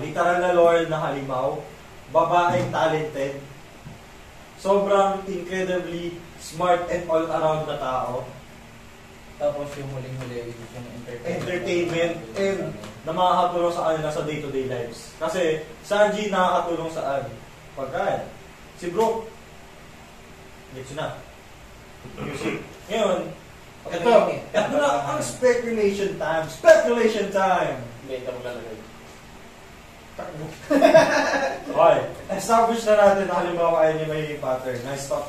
Literal na loyal na halimaw. Babaeng talented. Sobrang incredibly smart and all-around na tao. Tapos yung huling-huli, yung Entertainment and na makakatulong sa kanila sa day-to-day lives. Kasi Sanji nakakatulong saan? Pagkain. Si Brook, gets na. Music. Ngayon, ito na ang speculation time. Benta mo lalagay. Okay. Establish na natin na halimbawa kayo niya may pattern. Nice talk.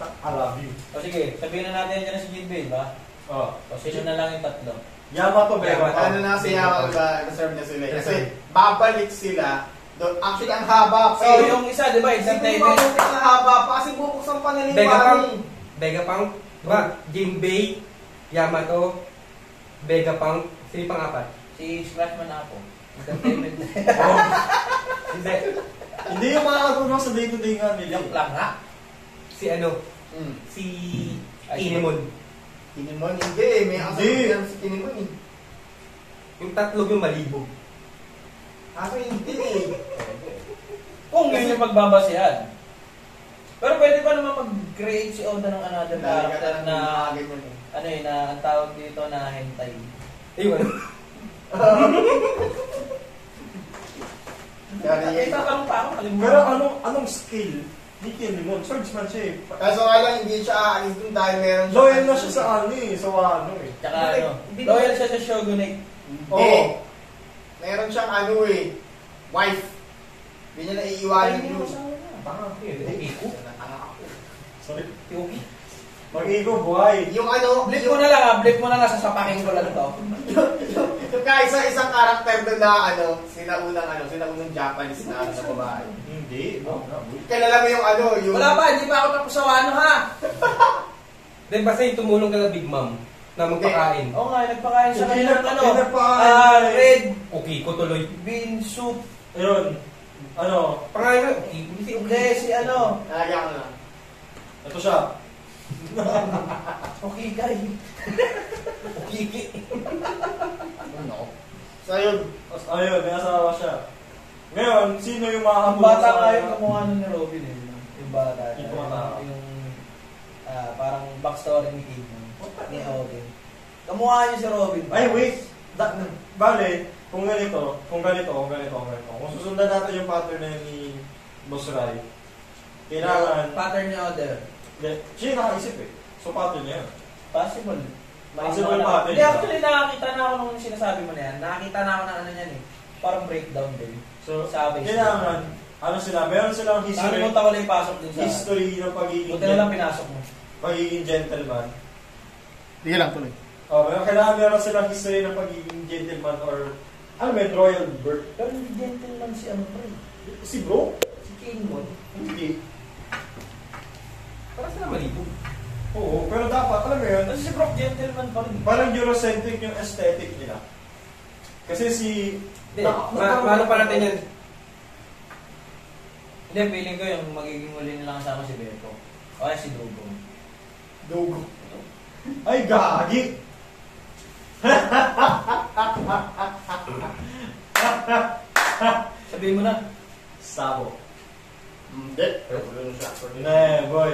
I love you. O sige, sabihin na natin dyan si Jinbei, ba? Oh. O sino na lang yung tatlo? Yamato, Vegapunk. Ano na si Yamato ba? Reserve na sila. Kasi babalik sila. Actually, ang haba pa. So, yung isa, di ba? Entertainment. Ang haba pa kasi bubuksan pa nila yung Vegapunk, diba? Jinbei, Yamato, Vegapunk, sino pang-apat? Si Scratchman Apo. Entertainment. Hindi. Hindi yung makakatulong sa day-to-day nga nila. Yung lang ha? Si si Kinemon. Kinemon, hindi. May kasabihan si Kinemon eh. Yung tatlo yung malibog. Kaso hindi eh. Kung yun yung pagbabasihan. Pero pwede pa naman mag-create si Oda ng another character na na ang tawag dito na hentai. Ayun. Itatanong pa ako. Pero anong skill? Di Kinemon. Swordsman siya eh. Kaso nga lang, hindi siya aalis dun dahil meron siya. Loyal na siya sa sa Wano eh. Tsaka loyal siya sa Shogunate. Oo. Meron siyang wife. Hindi niya naiiwanan yun. Iko. Sorry. Yuki. Mag-ego, buhay. Yung Blip mo na lang blip mo na lang, sasapakin ko lang to. yung kaisa-isang karakter doon na sinaunang Japanese na babae. Hindi. Kilala mo yung Wala pa, hindi pa ako tapos sa Wano ha. Then basta yung tumulong ka na Big Mom na magpakain. Oo nga, nagpakain siya Hindi kanina ng nagpakain. red Okay, ko tuloy. bean soup. Ayun. Pangalan mo, Hindi, si Nalagyan ko na lang. Ito siya. Okay, guy. Kiki. So yun. Ayun, may asawa siya. Ngayon, sino yung Ang makakatulong bata sa... nga yung kamukha nun ni Robin eh. Yung bata. Yung bata. Yung parang backstory ni King. Ni Robin. Kamukha niya si Robin. Ay, wait. Bale, kung ganito. Kung susundan natin yung pattern na yun Boss Rai. Kailangan, Pattern niya order. siya yung nakaisip eh. So, pattern niya yun. Possible. Possible pattern. Hindi, actually nakakita na ako nung sinasabi mo na yan. Nakakita na ako ng ano yan eh. Parang breakdown din. So, Sabi kailangan, ano sila, meron silang history, Nakalimutan ko lang yung pasok dun sa... history ng Buti na lang pinasok mo. pagiging gentleman. Sige lang, tuloy. Pero kailangan meron silang history ng pagiging gentleman or, ano ba yun, royal birth. Pero hindi gentleman si ano pre. Si bro? Si King Mon. Hindi. Para sila malibog. Oo, pero dapat, alam mo yun, Kasi si Brock gentleman pa rin. parang Eurocentric yung aesthetic nila. Kasi si... Hindi, paano pa natin yan? Hindi, feeling ko yung magiging huli nilang kasama si Beko. O kaya si Dogo. Dogo. Ay, gagi! Sabihin mo na. Sabo. Hindi. Ne, boy.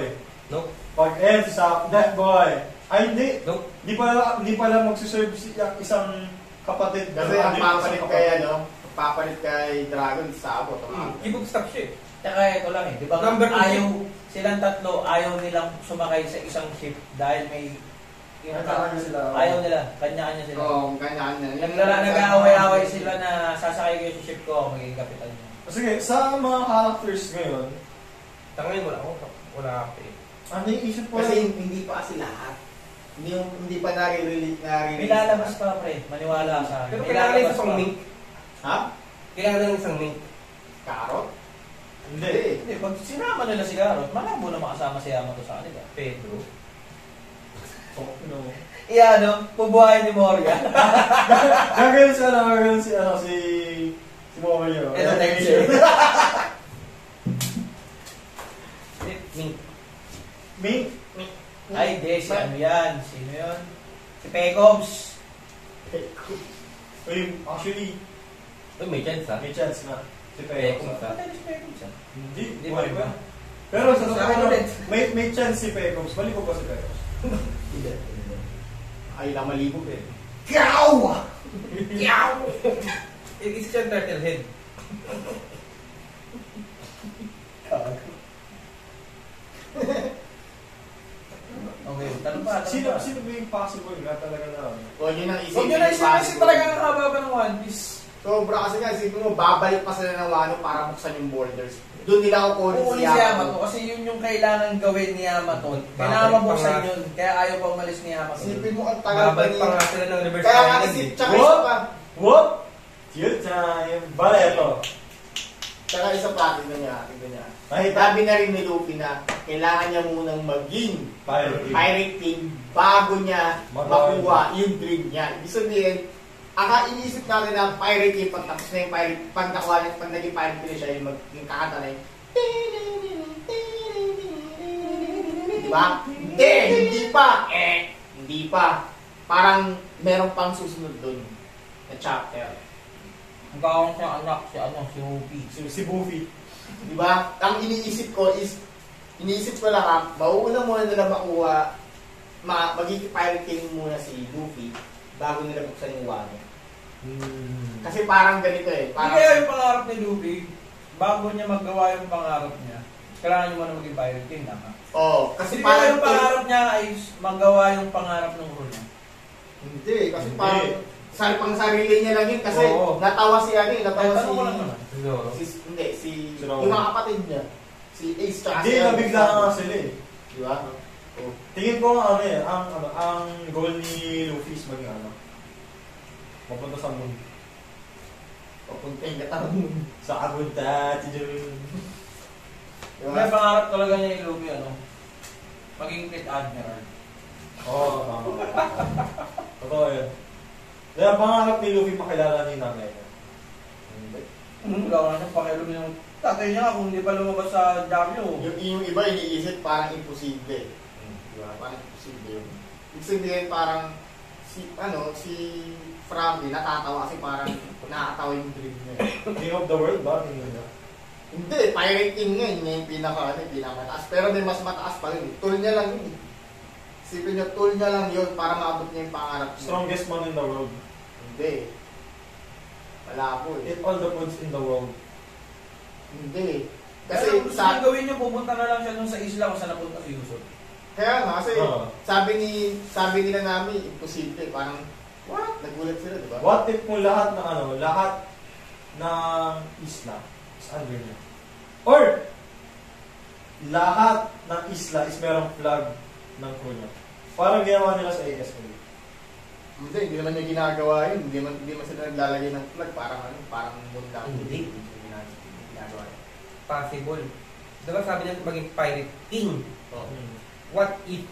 Nope. Pag sa that boy. Ay, hindi. Nope. Di pala magsiserve yung isang kapatid. Kasi ang papalit kay, ano, papalit kay Dragon, Sabo. Ibog stop siya eh. Tsaka ito lang eh. Di ba Number two. ayaw, silang tatlo, ayaw nilang sumakay sa isang ship dahil may... Kanya-kanya sila. Ayaw nila. Kanya-kanya sila. Oo, kanya-kanya. Nag-aaway-away sila na sasakay kayo sa ship ko, magiging kapitan niyo. Sige, sa mga characters ngayon, Tangayin wala ako. Wala ako eh. ano yung isip ko? Kasi hindi pa kasi lahat. Hindi pa nare-release. May lalabas pa pre, maniwala ka sa akin. Pero May kailangan lalabas ng isang pa. link. Ha? Kailangan ng isang link. Karot? Hindi. Hindi, pag sinama nila si Garot, malabo na makasama si Yamato sa kanila. Pedro. Oh, no. Iya, no? Pubuhayin ni Morgan. Gagawin si Morio. Ito next year. Link. Mink? Ay, di, si ano yan? Sino yun? Si Pecobs. Uy, actually, Uy, may chance ha. may chance na. Si Pecos, Pecos. ah. Patay na si Pecobs, ah. Hindi, Hindi buhay pa rin pa. ba? Pero sa totoo Sa akin lang, ulit. may chance si Pecos. Balik ko ba si Pecos? Hindi. Ay, lang malibog eh. Kiaw! Isa siyang turtle head. Okay, tanong pa. Sino ba yung possible nga talaga na? Huwag nyo nang isipin. Huwag nyo na isipin kasi talaga ang haba pa ng One Piece. Sobra kasi nga, isipin mo, babalik pa sila ng Wano para buksan yung borders. Doon nila ako kunin Uulit si Yamato kasi yun yung kailangan gawin ni Yamato. Kailangan Babalik mabuksan pa nga. yun. Kaya ayaw pa umalis ni Yamato. Isipin mo, ang tagal pa Babalik niya. pa nga sila ng reverse Kaya nga island isip, eh. tsaka What? isa pa. What? Cute time! Bale, ito. Tsaka isa pa, tignan niya. Nakita? Sabi na rin ni Luffy na kailangan niya munang maging Pirate. pirate king bago niya Mag-pirate. makuha yung dream niya. Ibig sabihin, iniisip natin na pirate king pag tapos na yung pirate, pag nakuha niya, pag naging pirate king siya, yung kakanta na yung diba? Hindi pa! Hindi pa. Parang meron pang susunod dun na chapter. Ang gawang siyang anak, si Luffy. Si Buffy. Diba? Ang iniisip ko lang mauuna muna nila makuha, magiging pirate king muna si Luffy bago nila buksan yung Wano. Kasi parang ganito eh. Hindi Parang, kaya yung pangarap ni Luffy, bago niya magawa yung pangarap niya, kailangan niya muna maging Pirate King, tama? kasi Kasi parang yung pangarap niya ay magawa yung pangarap ng guru niya. Hindi, kasi Hindi. parang pang sarili niya lang yun kasi Oo. natawa si natawa Ay, tanong ko lang naman. Zoro. si Si Robin. yung mga kapatid niya. Si Ace tsaka Hindi, nabigla nga sila eh. Diba? Tingin ko nga ang goal ni Luffy is maging mapunta sa moon. Papunta yung katawan. Sa Agunta, Tijurin. May pangarap talaga niya yung Luffy, maging Fleet Admiral. Oo, tama. Totoo yun. Kaya pangarap ni Luffy makilala ni nanay niya. Wala ko na siyang pakialam yung tatay niya kung hindi pa lumabas sa Jamyo. Yung iba iniisip parang imposible. Diba? Parang imposible yun. Ibig sabihin parang si Frankie natatawa kasi parang nakakatawa yung dream niya. King of the world ba? Tingin niya. Hindi, pirate king nga yun yung pinakamataas. Pero may mas mataas pa rin. Tool niya lang yun. Isipin niyo, tool niya lang yun para maabot niya yung pangarap niya. Strongest man in the world. Hindi. Wala po eh. Eat all the foods in the world. Hindi. Kasi Kasi gusto sa... niyang gawin niyo, pupunta na lang siya dun sa isla kung saan napunta si Yusuf. Kaya nga, kasi Oo. sabi nila namin, imposible. Parang, what? Nagulat sila, di ba? What if mo lahat ng lahat ng isla is under niya? Or, lahat ng isla is merong flag ng crew niya. Parang ginawa nila sa ASL. Hindi naman niya ginagawa yun. Hindi man sila naglalagay ng flag. Parang munda. Hindi. Ginagawa yun. Possible. Diba sabi niya maging pirate king? Oo. What if,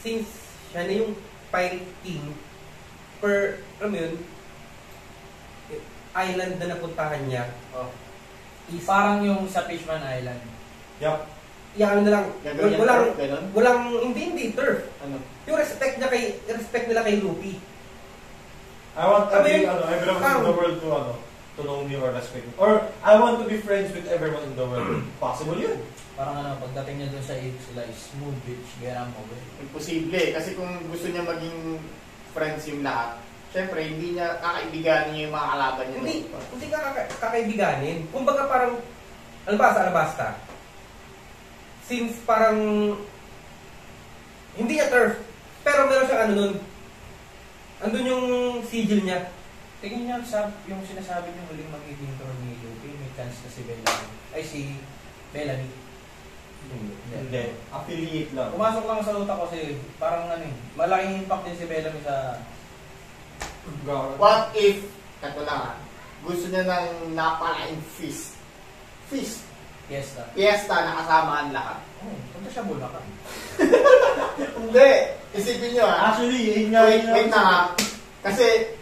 since siya na yung pirate king, alam mo yun, island na napuntahan niya, Oh. is Parang yung sa Fishman Island. Yup. yan na lang, Gagawin niya walang, turf, ganun? walang, hindi turf. Ano? Yung respect nila kay Luffy. I want Kami- everyone in the world to know me or respect me. Or, I want to be friends with everyone in the world. Possible yun. Parang pagdating niya dun sa isla is smooth beach, gaya mo. Imposible. Kasi kung gusto niya maging friends yung lahat, syempre, hindi niya kakaibiganin niya yung mga kalaban niya. Hindi ka kakaibiganin. Kumbaga parang, alabasta. Since parang, hindi niya turf, pero meron siyang nun, andun yung sigil niya. Tingin niya yung sinasabi niyo huling magiging tornado, may chance na si Bellamy. Hindi. Affiliate lang. Pumasok lang sa utak ko kasi parang malaking impact din si Bellamy sa... What if, kato lang gusto niya ng napalaing feast. Fiesta na kasama ang lahat. Punta siya Bulacan. Hindi. Isipin niyo Actually, yun nga Wait na ha. Kasi,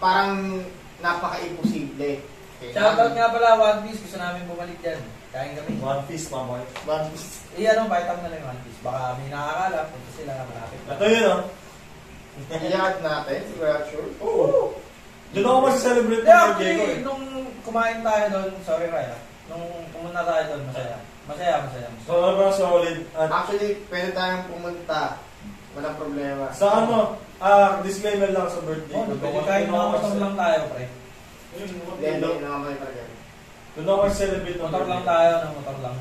parang napaka-imposible. Shoutout nga pala, One Piece. Gusto namin bumalik dyan. Kain kami. One Piece, mamoy. One Piece. Pakita mo na lang yung One Piece. Baka may nakakala, punta sila na malapit. Ito yun, Iyakad natin, siguro sure. Oo. Doon ako masaselebrate ng Yeah, birthday ko actually, nung kumain tayo doon, sorry Raya, nung pumunta tayo doon, masaya. So, solid. At Actually, pwede tayong pumunta. Walang problema. sa disclaimer lang sa birthday ko. Pwede kahit mga motor lang tayo, pre. Hindi naman talaga. Doon ako mag-celebrate ng Motor lang birthday. tayo, motor lang.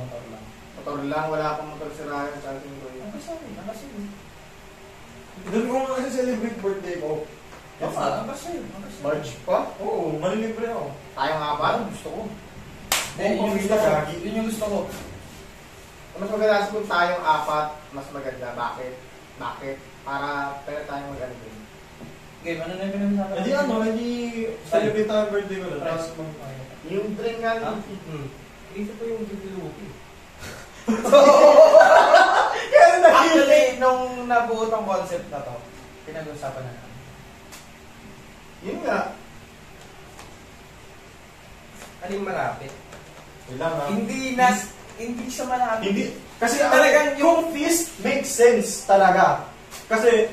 Motor lang, wala akong motor si Ryan sa ating ko. Nakasin. Doon ko nga celebrate birthday ko. Nakasin. March pa? Oo, malilibre ako. Tayo nga ba? Gusto ko. Yun yung gusto ko. Yun yung gusto ko. Mas maganda kung tayong apat, mas maganda. Bakit? Para pwede tayong mag-ano din. Game, ano na yung pinag-usapan? Hindi celebrate tayo birthday ko lang. Tapos Yung drink nga Ha? Isip ko yung Luffy. Actually, nung nabuo tong concept na to, pinag-usapan na namin. Yun nga. Ano yung malapit? kailangan. Hindi siya malapit. Hindi. Kasi Talagang yung feast makes sense talaga. Kasi,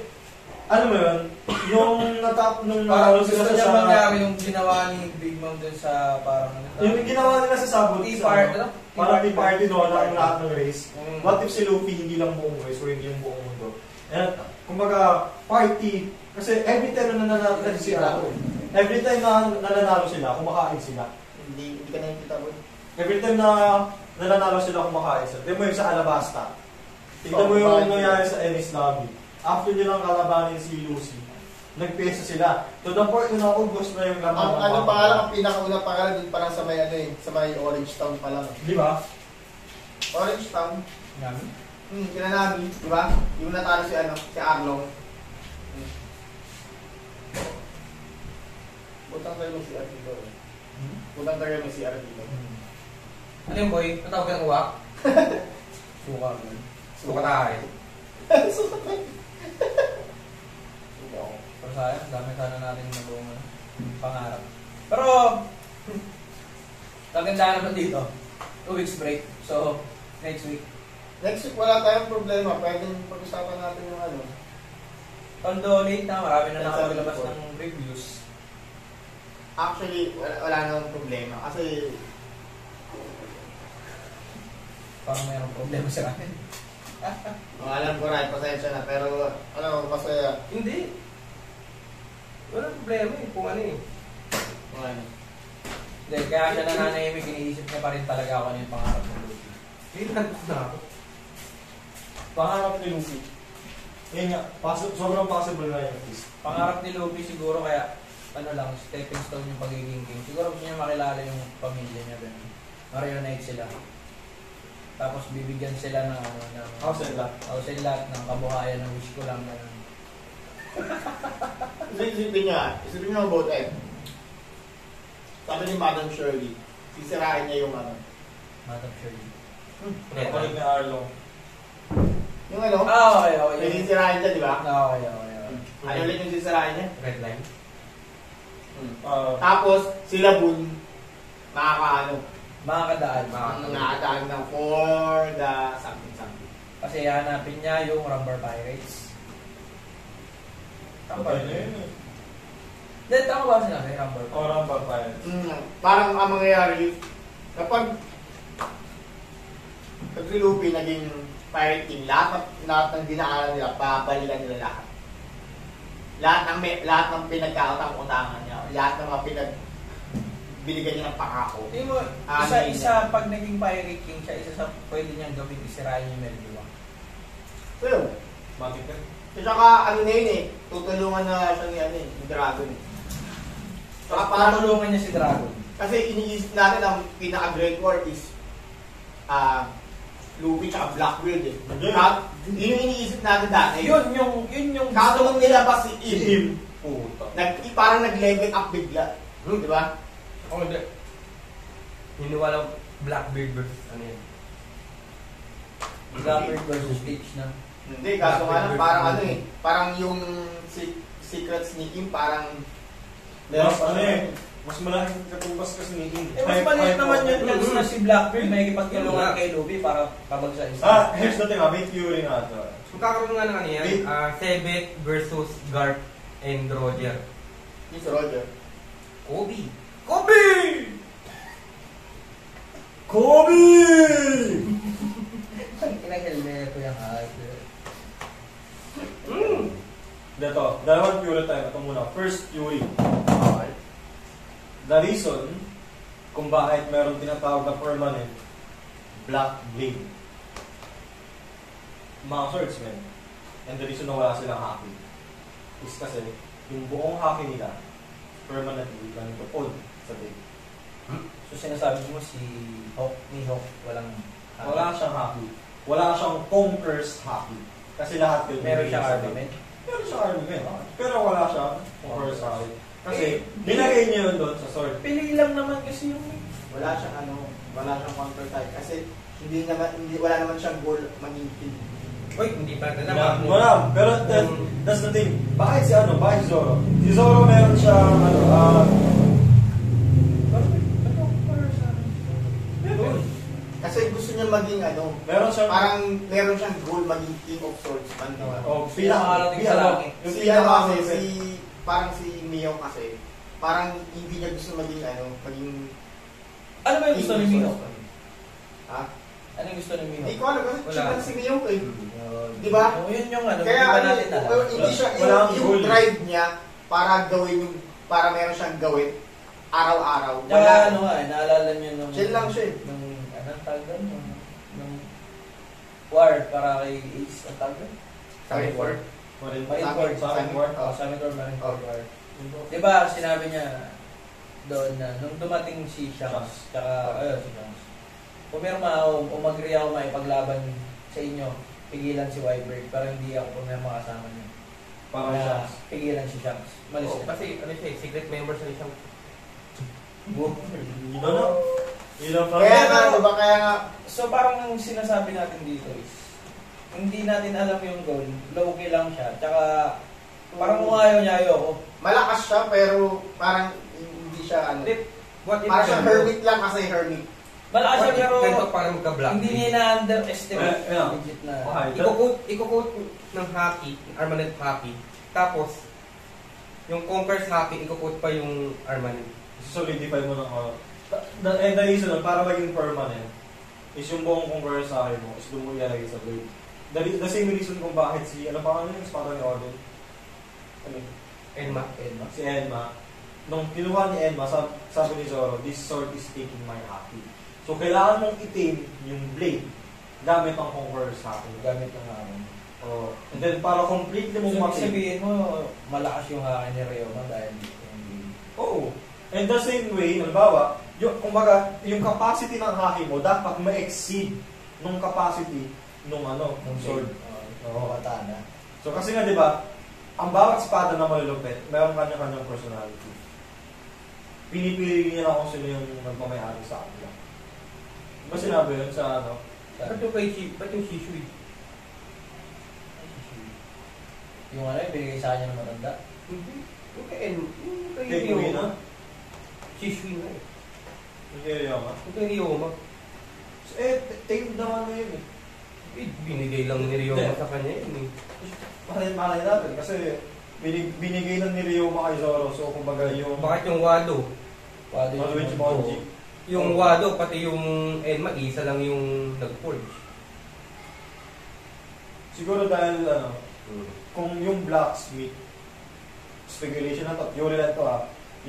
ano mo yun, yung nung Parang naroon gusto sila niya sa... mangyari yung ginawa ni Big Mom dun sa parang... Yung ginawa nila sa sabot. Tea sa- party, ano? Parang tea party doon ang lahat ng race. Mm. What if si Luffy hindi lang buong race or hindi yung buong mundo? And, kumbaga, party. Kasi every time na nananalo sila, every time na nananalo sila, kumakain sila. Hindi ka nakikita mo. Every time na nananalo sila, kumakain sila. Tignan mo yung sa Alabasta. Tignan mo yung nangyari sa Ennis Lobby. After nilang kalabanin si Lucy, nagpesa sila. To the point na naubos na yung laman. Ang pangalan, ang pinakauna pangalan dun parang sa may sa may Orange Town pa lang. Di ba? Orange Town. Namin? Kinanami, di ba? Yung natalo si si Arlong. Butang tayo mo si Ar dito. Butang tayo mo si Ar dito. Ano yung boy? Natawag ka ng uwak? Suka mo. Suka tayo. Pero sayang, dami sana natin nagawang pangarap. Pero, kaganda naman dito. 2 weeks break. So, next week. Next week wala tayong problema. Pwedeng pag-usapan natin yung ano. Although late na, marami na nakapaglabas ng reviews. Actually, wala namang problema. Kasi, Parang mayroong problema sa akin. alam ko rin, pasensya na. Pero, masaya. Hindi. Walang problema eh. Kung ano eh. Ano. Hindi, kaya siya nananahimik, iniisip niya pa rin talaga ako ano yung pangarap ng Luffy. Hindi na ako. Pangarap ni Luffy. Yan nga, sobrang possible na yung twist. Pangarap ni Luffy siguro kaya ano lang, stepping stone yung pagiging king. Siguro gusto niya makilala yung pamilya niya. Ma-reunite sila. Tapos bibigyan sila ng ano, ng House and lot. house and lot ng kabuhayan ng wish ko lang ganun. Isipin nyo about it. Sabi ni Madam Shirley, sisirain niya yung ano. Madam Shirley. Kapalik ni Arlo. Yung ano? Okay. May sisirain siya, di ba? Okay. Ano ulit yung sisirain niya? Red line. Tapos, sila Boon, makakaano, Makakadaan. nakadaan ng for the something. Kasi hanapin niya yung Rubber Pirates. Tama ba yun? Hindi, tama ba sinabi? Rubber Pirates? Orang papaya. Parang ang mangyayari, kapag si Luffy naging pirate king, lahat ng dinaanan nila, babalikan nila lahat. Lahat ng pinagkautang-utangan niya, lahat ng mga binigyan niya ng pangako. Hindi mo, isa pag naging pirate king siya, isa sa pwede niyang gawin isirain yung Meldiwa. So yun. Bakit ka? At saka ano na yun tutulungan na siya ni Dragon. Saka parang, Patulungan niya si Dragon. kasi iniisip natin ang pinaka-great war is Luffy tsaka Blackbeard eh. Yun yung iniisip natin dati. Yun yung Kaso nung nilabas si Im, Puta. parang nag-level up bigla. Di ba? Ako hindi. Hiniwala Blackbeard versus ano yun. Blackbeard versus Stitch na. Hindi, kaso nga lang, parang ano parang yung secrets ni Im parang Mas malaking katumbas kasi ni King. Mas maliit naman yun yung na si Blackbeard may ikipagtulungan kay Luffy para pabagsa isa. Here's the thing, may theory nga ito. Magkakaroon nga ng ano yan, Sebek versus Garp and Roger. yung si Roger. Kobe! Kinag-helmet ko yung hype. Dito, dalawang theory tayo. Ito muna. First theory. Okay. The reason kung bakit meron tinatawag na permanent black blade. Mga swordsmen. And the reason na wala silang haki is kasi yung buong haki nila permanently ganito on sa blade. So sinasabi mo si Hawk, ni Hawk, walang... Wala siyang haki. Wala siyang conquerors haki. Kasi lahat yun. Meron siyang armament. Meron siyang armament. Pero wala siyang conquerors haki. Kasi nilagay niya yun doon sa sword. Pili lang naman kasi yung... Wala siyang counter type kasi wala naman siyang goal maging king. Uy, hindi pa na naman. Wala. Pero that's the thing. Bakit si Zoro? Si Zoro meron siyang Kasi gusto niya maging meron siyang meron siyang goal maging king of swordsman. Pinakarating sa langit. Parang si Mio kasi, parang hindi niya gusto maging Ano ba yung gusto ni Mio? Ha? Ano yung gusto ni Mio? Hindi ko alam kasi Wala. chicken si Mio eh. Di ba? Yun yung ano, Kaya hindi ba natin alam? hindi siya, Wala yung goal. drive niya para meron siyang gawin araw-araw. Tsaka ano nga, naalala niyo nung... Chill lang siya eh. Nung, anong tawag doon? Nung war para kay Ace, ang tawag doon? Sorry for Marineford. Marineford. Marineford War. Diba, sinabi niya doon na nung dumating si Shanks, tsaka, si Shanks, pumirma ako, umagri ako maipaglaban sa inyo, pigilan si Wyberg, pero hindi ako pumirma kasama niyo. Parang Shanks. Pigilan si Shanks. Malis Oo, na. kasi ano siya, secret member sa isang... Kaya nga, So parang ang sinasabi natin dito is, hindi natin alam yung goal, low-key lang siya, tsaka parang kung ayaw niya, ayoko. malakas siya pero parang hindi siya What if parang siya hermit lang kasi hermit. Malakas siya pero ganito para magka-black? hindi niya na-underestimate. Yeah. Legit na. Iko-quote ng hockey, armament hockey, tapos yung Conquer's hockey, iko-quote pa yung armament. Solidify mo ng the reason para maging permanent is yung buong conqueror sa akin mo is doon mo ilalagay sa blade. The same reason kung bakit si, yung espada ni Odin? Enma. Si Enma. Nung kinuha ni Enma, sabi ni Zoro, this sword is taking my haki. So, kailangan mong itim yung blade gamit ang Conqueror's Hammer. Gamit ng hamon. Oh. And then, para completely So, mong ibig matim. sabihin mo, malakas yung hakin ni Ryoma dahil Oo. And the same way, halimbawa, kumbaga, yung capacity ng haki mo dapat ma-exceed nung capacity nung sword. Oo, katana. So kasi nga 'di ba, ang bawat espada na malulupit, meron kanya-kanyang personality. Pinipili niya lang kung sino yung nagmamayari sa kanila. Diba sinabi yun sa Ba't yung Shishui? Yung yung binigay sa kanya ng matanda? Hindi. Yung kay Take away na? Shishui na eh. Yung kay Ryoma. Yung kay Ryoma. So, take naman na yun eh. Binigay lang ni Ryoma sa kanya yun eh. Malay natin kasi binigay lang ni Ryoma kay Zoro. So kumbaga yung... Bakit yung Wado? Wado yung Monji. Yung Wado, pati yung Enma, isa lang yung nag-forge. Siguro dahil kung yung blacksmith, speculation na to, theory lang to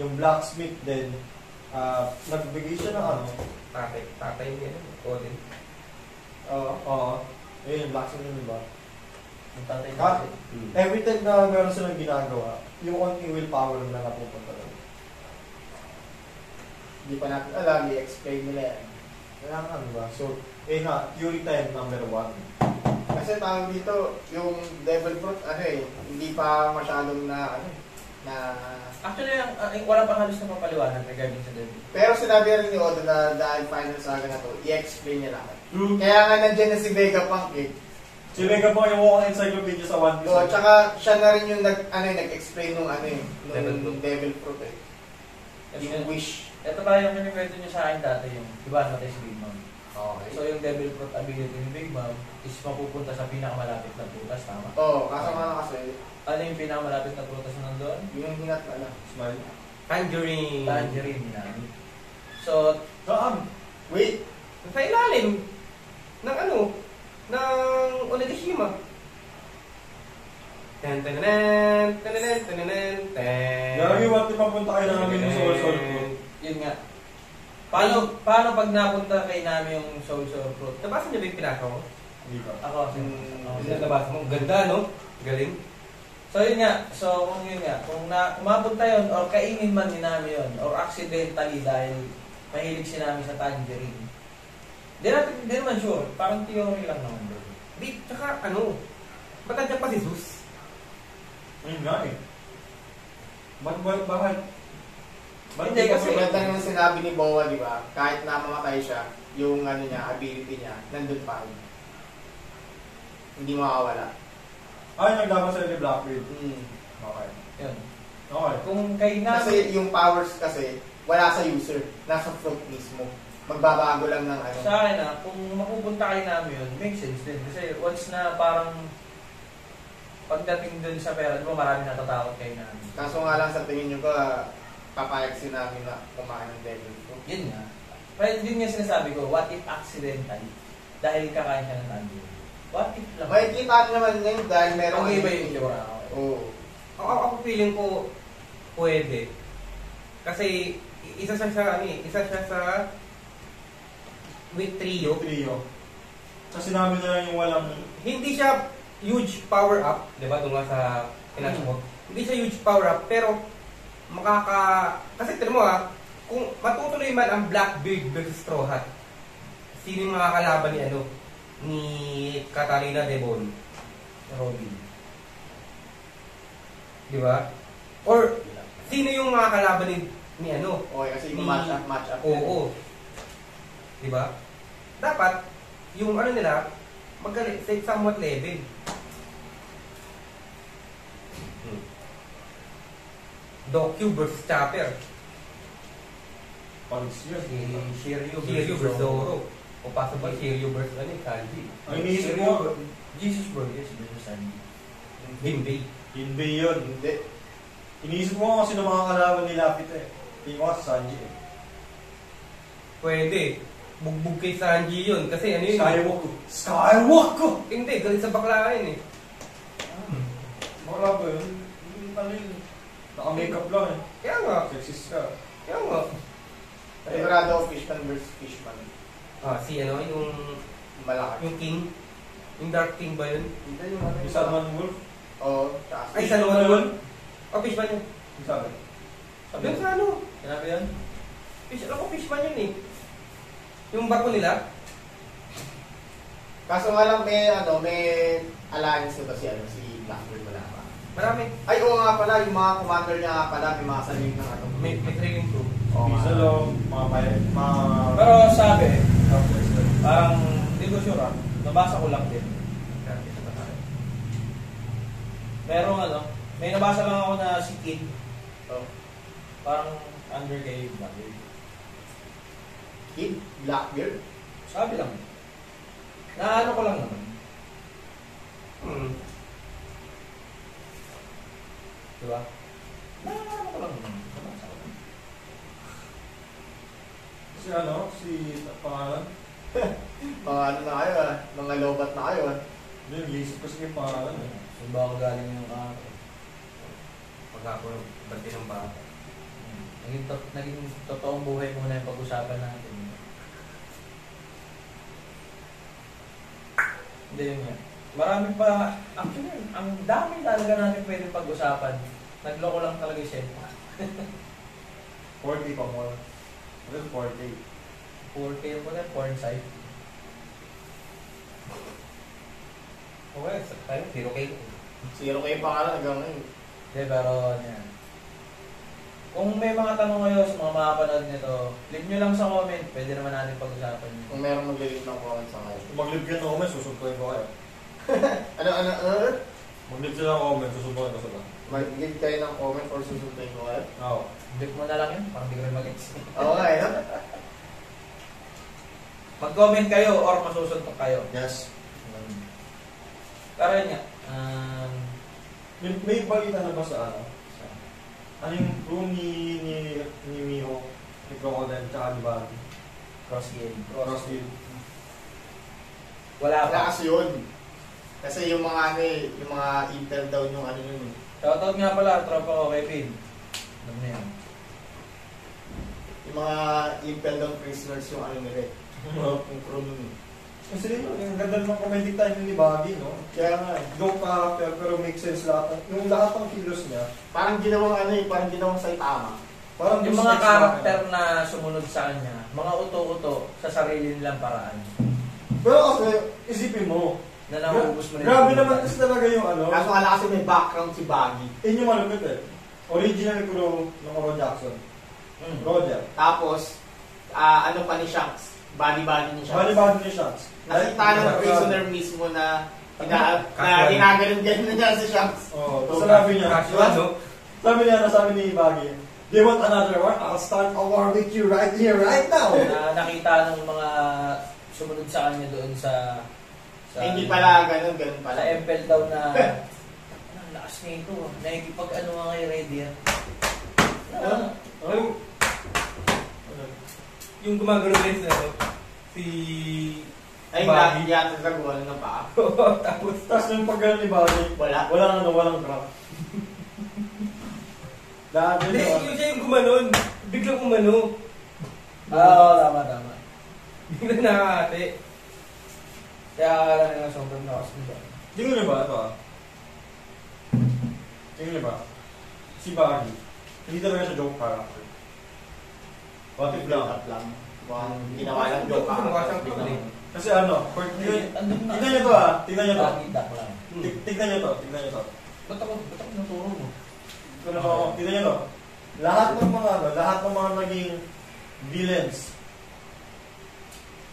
yung blacksmith din, nagbigay siya ng Tatay niya, Odin. Oo. Yun yung blacksmith yun, diba? Yung tatay Ah, natin. every time na meron silang ginagawa, yung onting willpower na napupunta doon. Hindi pa natin alam, i-explain nila yan. Kailangan, diba? So, theory time number 1. Kasi tawag dito, yung devil fruit, hindi pa masyadong na. Actually, wala pang halos na papaliwanag regarding sa devil. Pero sinabi rin ni Odo na dahil final saga na to, i-explain niya lahat. True. Kaya nga nandiyan na si Vegapunk eh. Si Vega po yung walking encyclopedia sa One Piece. So, tsaka siya na rin yung nag-explain nung nung devil fruit eh. Yung wish. Ito ba yung kinikwento niyo sa akin dati, yung diba natin si Big Mom? Okay. So yung devil fruit ability ni Big Mom is mapupunta sa pinakamalapit na prutas, tama? Oo, kaso nga kasi, Ano yung pinakamalapit na prutas na nandun? yung hinat na lang. Smile. Tangerine. Tangerine na. So, Wait! Sa ilalim ng ng Onigashima. Gagi, what if mapunta kayo namin yung Soul Fruit? yun nga. Paano pag napunta kay namin yung Soul Fruit? Nabasa niyo ba yung pinaka ko? Hindi pa. Ako, Nabasa mo. Ganda, no? Galing. So yun nga, kung mapunta yun, or kainin man din namin yun, or accidentally dahil mahilig si namin sa tangerine. Di naman sure, parang theory lang naman doon. Di, tsaka matanda pa si Zeus. Ayun nga eh. Bakit? Hindi kasi ganda naman sinabi ni Boa, di ba? Kahit na mamatay siya, yung ability niya, nandun pa rin. Hindi makawala. Ay, naglaban sa ni Blackbeard. Okay. Yun. Okay. Kung kay namin... Kasi yung powers kasi, wala sa user, nasa fruit mismo. Magbabago lang ng Sa akin kung mapupunta kayo namin yun, makes sense din. Kasi once na parang pagdating dun sa pera, di ba marami natatakot kayo namin. Kaso nga lang sa tingin nyo ba, papayag si namin na kumain ng devil fruit. Yun nga. Pero yun nga sinasabi ko, what if accidentally? Dahil kakain siya ng tangerine. What if lang? May kita naman ngayon dahil meron... Ang iba yung itsura. Oo. Ako feeling ko pwede. Kasi isa siya sa with trio. Sa sinabi na lang yung walang... Hindi siya huge power up, 'di ba? Doon nga sa pinasa mo. Hindi siya huge power up, pero kasi tignan mo kung matutuloy man ang Blackbeard versus Straw Hat, sino yung makakalaban ni Katarina Devon? Robin. Di ba? Or sino yung makakalaban ni Okay, kasi yung match up. Oo. Di ba? Dapat yung nila magaling somewhat level. Dokyu versus Chopper. Pags yun. Shiryu versus Zoro. O possible Shiryu versus Sanji. Ang iniisip mo, Jesus Burgers versus Sanji. Jinbei. Jinbei yun. Hindi. Iniisip mo kung sino mga kalaban ni Lapit eh. Hindi ko sa Sanji eh. Pwede. Bugbog kay Sanji yun. Kasi yun? Skywalker! Hindi, galit sa bakla yun eh. Bakla ba yun? Naka-makeup lang eh. Kaya nga. Sexist ka. Kaya nga. Sigurado fishman versus fishman. Si ano, yung Malaki. King. Yung Dark King ba yun? Hindi yung ano. Yung Salman Wolf. Oo. Taas. Ay, Salman Wolf? Fishman yun. Yung sabi. Yung sa ano? Sinabi yun? Alam ko Fishman yun eh. Yung barko nila. Kaso nga lang may alliance ko kasi si Blackbird wala pa. Marami. Ay, oo nga pala, yung mga commander niya nga pala, may mga saling ng ano. May training crew. Oo nga. Bisalong, mga... Pero sabi, parang, hindi ko sure nabasa ko lang din. Pero may nabasa lang ako na si Kid. Oh. Parang under kay Blackbeard. Kid? Blackbeard? Sabi lang. Na ano ko lang naman. Diba? Na ano ko lang naman. Nabasa ko lang. Si pangalan? Mga ano na kayo mga lobat na kayo Hindi, nag-iisip ko sige yung pangalan eh. Saan ba ako galing yung Pagkako, bante ng bata. naging totoong buhay muna yung pag-usapan natin. Hindi yun yan. Marami pa, actually, ang dami talaga natin pwedeng pag-usapan. Nagloko lang talaga siya. 40 pa more. Ano yung 40? 4K po na, porn site. Okay, tayo, 0K. 0K pa ka lang hanggang ngayon. Hindi, pero ano yan. Kung may mga tanong kayo sa mga makapanood nito, leave nyo lang sa comment. Pwede naman natin pag-usapan yun. Kung meron maglilink ng comments sa kayo. Kung mag-live ka ng comment, susuntuin ko kayo. Ano? Mag-live sila ng comment, susuntuin ko sila. Mag-give kayo ng comment or susuntuin ko kayo? Oo. Click mo na lang yun, parang di ko rin mag-ex. Oo nga no? Mag-comment kayo or masusuntok kayo. Yes. Pero yun nga, May balita na ba sa ano? Ano yung room ni Miho, ni Crocodile, tsaka ni Baggy? cross-game. Crossfield. Wala Wala pa. kasi yun. Kasi yung mga yung mga intel daw yung ano yun eh. Shoutout nga pala, tropa ko kay Pin. Alam na yan. Yung mga impel down prisoners yung ano nila eh. Yung crew nun eh. Kasi yung ganda ng comedic time ni Baggy, no? Kaya nga eh. Joke character, pero make sense lahat. Yung lahat ng kilos niya, Parang ginawang ano eh, parang ginawang Saitama. parang Yung gusto mga niya karakter na sumunod sa kanya, mga uto-uto sa sarili nilang paraan. Pero kasi, isipin mo, Na nauubos mo rin. grabe naman kasi talaga yung ano, Kaso nga lang kasi may background si Baggy. yun yung malupit eh. Original crew ng Ron Jackson. Roger. Tapos, ano pa ni Shanks? Body ni Shanks. Bali-bali ni Shanks. Nakita ng prisoner mismo na Casual. ginaganon-ganon na niya si Shanks. Oo, tapos sabi niya, Casual, no? sabi ni Baggy, "Do you want another war? I'll start a war with you right here, right now." Na nakita ng mga sumunod sa kanya doon sa Hindi pala ganun pala. sa Empel daw na ang lakas nito. Nakikipag ano nga kay Radiant. Oh. Yung gumagano rin na si Ay, Baggy. yata sa gawa ng paa. Tapos Yung pagkano ni Baggy, Wala. walang drop. Dahil hindi, yung siya yung gumanon. Biglang umano. Oo, tama. Biglang nakakate. Kaya akala nila sobrang lakas nito. tingin niyo ba ito Tingin niyo ba? Si Baggy, hindi talaga siya joke character. What if lang? Up lang. Mukhang ginawa lang joke ka. Mukha siyang cool eh. Kasi ano, Andun na. tignan niyo to tignan niyo to. Bakit lang. Tignan niyo to. Ba't ako naturo mo? Tignan niyo to. Lahat ng mga naging villains,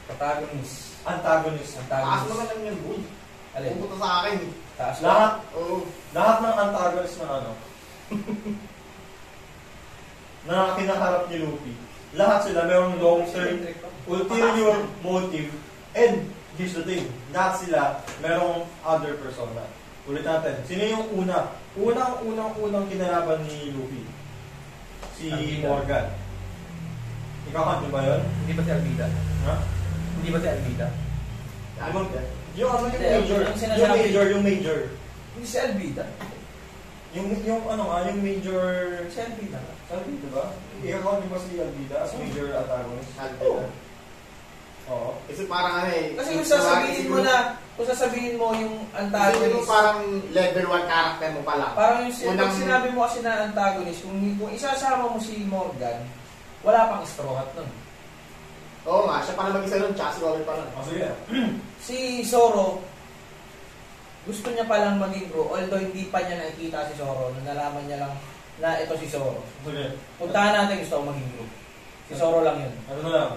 Protagonist. antagonist, Taas naman lang yan, boy. Alin? Pupunta sa akin eh. Taas lahat Oo. ng antagonist na na kinaharap ni Luffy, lahat sila mayroong long-term ulterior motive, and here's the thing, lahat sila mayroong other persona. Ulit natin, sino yung unang kinalaban ni Luffy? Si Alvida. Morgan. Ikaw ba yun? Hindi ba si Alvida? Ha? Hindi ba si Alvida? Yung Hindi, yung major. Hindi si Alvida. Yung major. Si Alvida. Alvida ba? Ikaw ba si Alvida as major antagonist? Alvida. Oo. Kasi parang ano eh. Kasi kung sasabihin mo yung Kasi antagonist, yung parang level 1 character mo pala. parang yung pag sinabi mo kasi na antagonist, kung isasama mo si Morgan, wala pang straw hat nun. Oo nga, siya pala mag-isa nun, tsaka si Robert pala. Oh, sige. Si Zoro, gusto niya palang maging bro, although hindi pa niya nakikita si Zoro, nalaman niya lang na ito si Zoro. Sige. Puntahan natin gusto ko maging bro. Si Zoro lang yun. Ano na lang.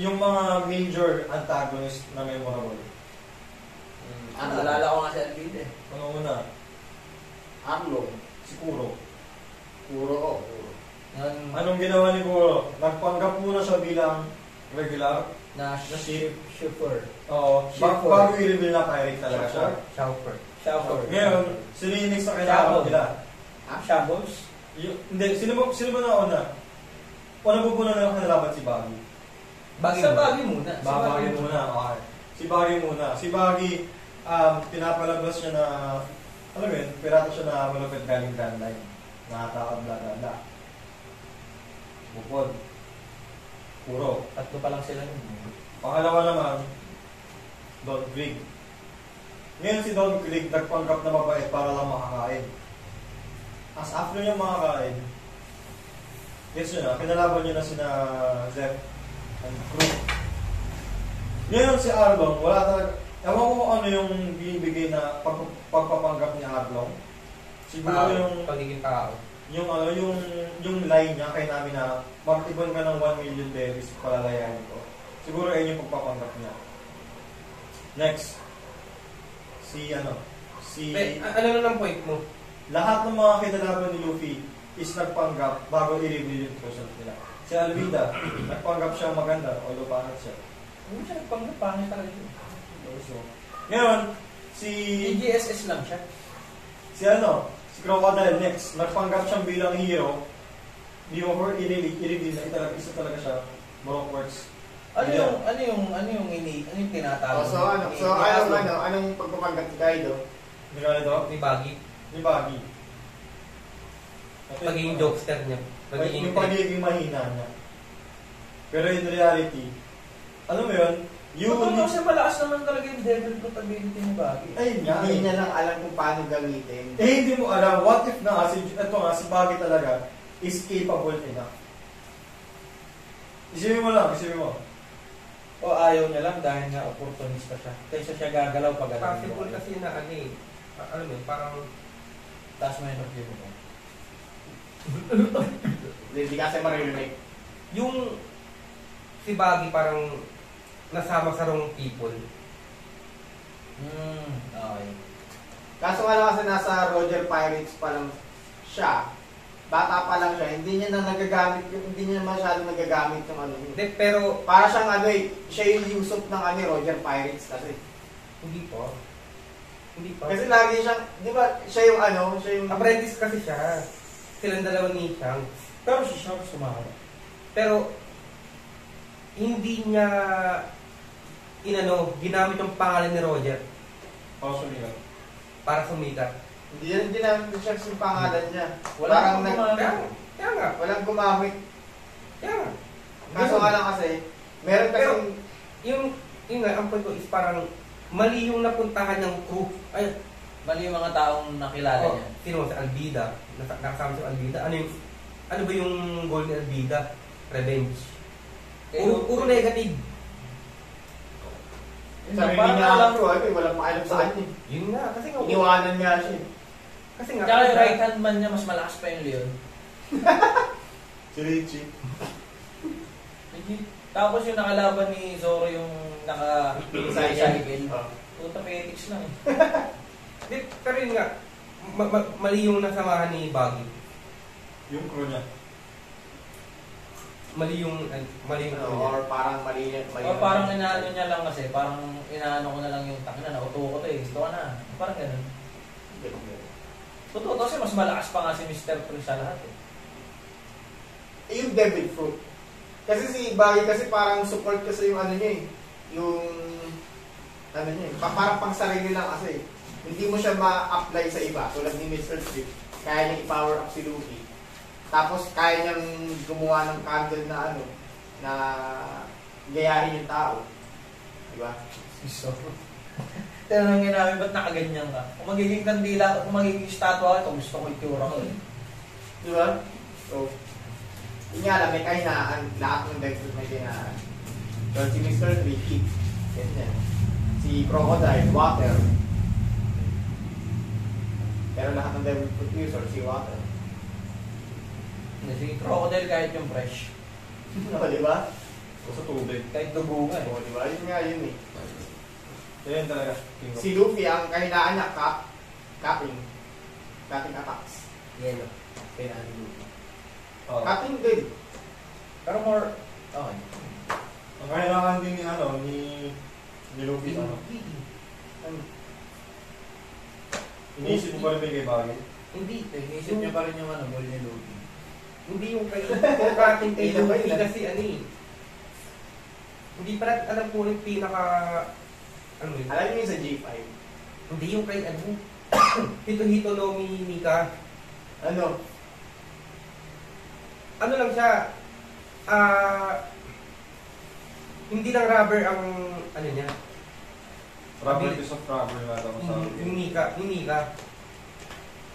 Yung mga major antagonist na memorable. Naalala ko nga si Alvin eh. Ano una? Arlo. Si Kuro. Kuro. Yan, Anong ginawa ni Kuro? Nagpanggap muna siya bilang regular. na Shuffer. Oo. Shipper. Bago i-reveal na pirate talaga siya. Chopper. Shuffer. Ngayon, sino yung next na kailangan nila? Shambles? Hindi, sino ba na una? Una po na lang kanalaban si Baggy. Sa Baggy muna. Baggy muna, okay. Si Baggy muna. Si Baggy, pinapalabas niya na, alam mo yun, pirata siya na malupit galing Grand Line. Nakatakad bla. Bukod. Puro. Tatlo pa lang sila nun. Pangalawa naman, Don Krieg. Ngayon si Don Krieg nagpanggap na mabait para lang makakain. As after niya makakain, gets nyo na, pinalaban niya na sina Zep and Crew. Ngayon si Arlong, wala talaga, ewan ko kung ano yung binibigay na pagpapanggap ni Arlong. Siguro yung pagiging tao. yung line niya kay namin na mag-ibon ka ng 1 million berries palalayanin ko. Siguro ayun yung pagpapanggap niya. Next. Ano na ng point mo? Lahat ng mga kinalaban ni Luffy is nagpanggap bago i-reveal yung person nila. Si Alvida, nagpanggap siya maganda, although pangit siya. Hindi siya nagpanggap, pangit talaga yun. So, ngayon, si EGSS lang siya. si Crocodile next, nagpanggap siyang bilang hero. Hindi mo for i-reveal na isa talaga siya, Brockworks. Ano yung tinatawag? Anong pagpapanggap ni Kaido? Hindi ka ito? Ni Baggy. Ni Baggy. Pagiging jokester niya. Yung pagiging mahina niya. Pero in reality, alam mo yun, Kasi malakas naman talaga yung devil fruit ability ni Baggy. Ayun nga. Hindi niya lang alam kung paano gamitin. Hindi mo alam, what if na si Baggy talaga is capable enough. Isipin mo. O ayaw niya lang dahil nga opportunista siya. Kaysa siya gagalaw pag Possible kasi na alam mo, parang taas mo yung review mo. Hindi kasi marinig. yung si Baggy parang nasama sa wrong people. Okay. Kaso nga lang kasi nasa Roger Pirates pa lang siya. Bata pa lang siya, hindi niya masyadong nagagamit yung ano yun. Hindi, pero Para siyang siya yung Usopp ng Roger Pirates kasi. hindi pa. Kasi lagi siyang, di ba, siya yung Apprentice kasi siya. Silang dalawa ni Shanks. Pero si Shanks sumaharap. Pero hindi niya ginamit yung pangalan ni Roger para sumikat. Hindi yan ginamit siya yung pangalan niya. Walang Kaya nga. Walang gumamit. Kaya nga. Kaso nga lang kasi, meron kasi, Pero, yung nga, ang point ko is parang mali yung napuntahan ng crew. Ay, Mali yung mga taong nakilala niya. sino si Albida? Nakasama si Albida. Ano ba yung goal ni Albida? Revenge. Puro negative. sabi parang niya alam- walang maalam sa kanya. Yun nga. Kasi nga. Iniwanan nga siya. Kasi nga. Tsaka yung right hand man niya mas malakas pa yung Leon. Si Richie. Tapos yung nakalaban ni Zoro yung naka-cycle. Oh. Puta petics lang eh. Pero yun nga. Mali yung nasamahan ni Baggy. Yung crew niya. Mali yung Or parang mali. O parang inaano niya lang kasi, parang inaano ko na lang yung tangina, nauto ko to eh. Ito ka na. Parang ganun. Totoo kasi mas malakas pa nga si Mr. Free sa lahat eh. Yung devil fruit. Kasi si Baggy kasi parang support kasi yung niya eh. Yung niya eh. Parang pang sarili lang kasi. Hindi mo siya ma-apply sa iba. Tulad ni Mr. Flip, kaya niya i-power up si Luffy. Tapos kaya niyang gumawa ng candle na na gayahin yung tao. Diba? So, tanongin namin, ba't nakaganyan ka? Kung magiging kandila, kung magiging statwa, ito gusto ko itura ko eh. Diba? So, yun nga lang, may kahinaan. Lahat ng Dexter may kahinaan. So, si Mr. 3, heat. Ganyan. Si Crocodile, water. Pero lahat ng Devil Fruit user, si water. Si Crocodile kahit yung fresh. O, diba? O sa tubig. Kahit dugo nga O, eh. diba? Yun nga yun eh. Yan talaga. Si Luffy, ang kahinaan niya, cutting attacks. Yellow. Kailangan ni Luffy. Oh. Cutting din. Pero more, okay. Ang kailangan din ni Luffy, ano? Iniisip mo pa rin kay Bagay? Hindi. Inisip niya pa rin yung ano, goal ni Luffy. Hindi yung kay ating kay Ilan ba Luffy ilan? kasi ano eh. Hindi pa natin alam kung yung pinaka ano yun. Alam niyo yung sa G5? Hindi yung kay ano. Hito-hito no Mika. Ano? Ano lang siya. Hindi lang rubber ang ano niya. Rubber piece of rubber nga daw sa Yung Mika.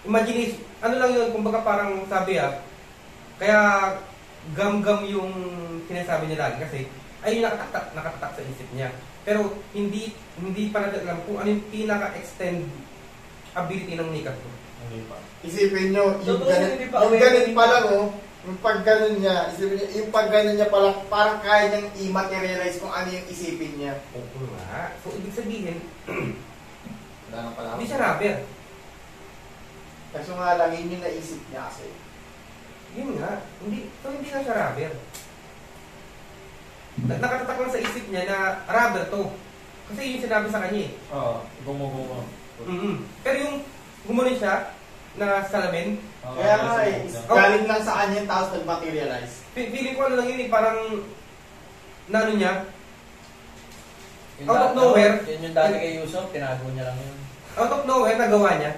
Imagine, ano lang yun, kumbaga parang sabi kaya gam-gam yung sinasabi niya lagi kasi ay nakatatak sa isip niya. Pero hindi pa natin alam kung ano yung pinaka-extend ability ng Nika to. Hindi pa. Isipin nyo, yung Totoo, hindi pa ganun aware pa lang yung pag ganun niya, isipin niya, yung pag ganun niya pala, parang kaya niyang i-materialize kung ano yung isipin niya. Oo nga. So, ibig sabihin, Wala na pala. hindi siya rubber. Kaso nga lang, yun yung naisip niya kasi. Yun nga. Hindi na siya rubber. Nakatatak lang sa isip niya na rubber to. Kasi yun sinabi sa kanya eh. Oo. Gumo-gumo. Pero yung gumunin siya na salamin, Kaya nga eh, galing lang sa kanya tapos nag-materialize. feeling ko ano lang yun eh, parang na ano niya, Yung out of nowhere. Yun yung dati kay Yusuf, tinago niya lang yun. out of nowhere nagawa niya.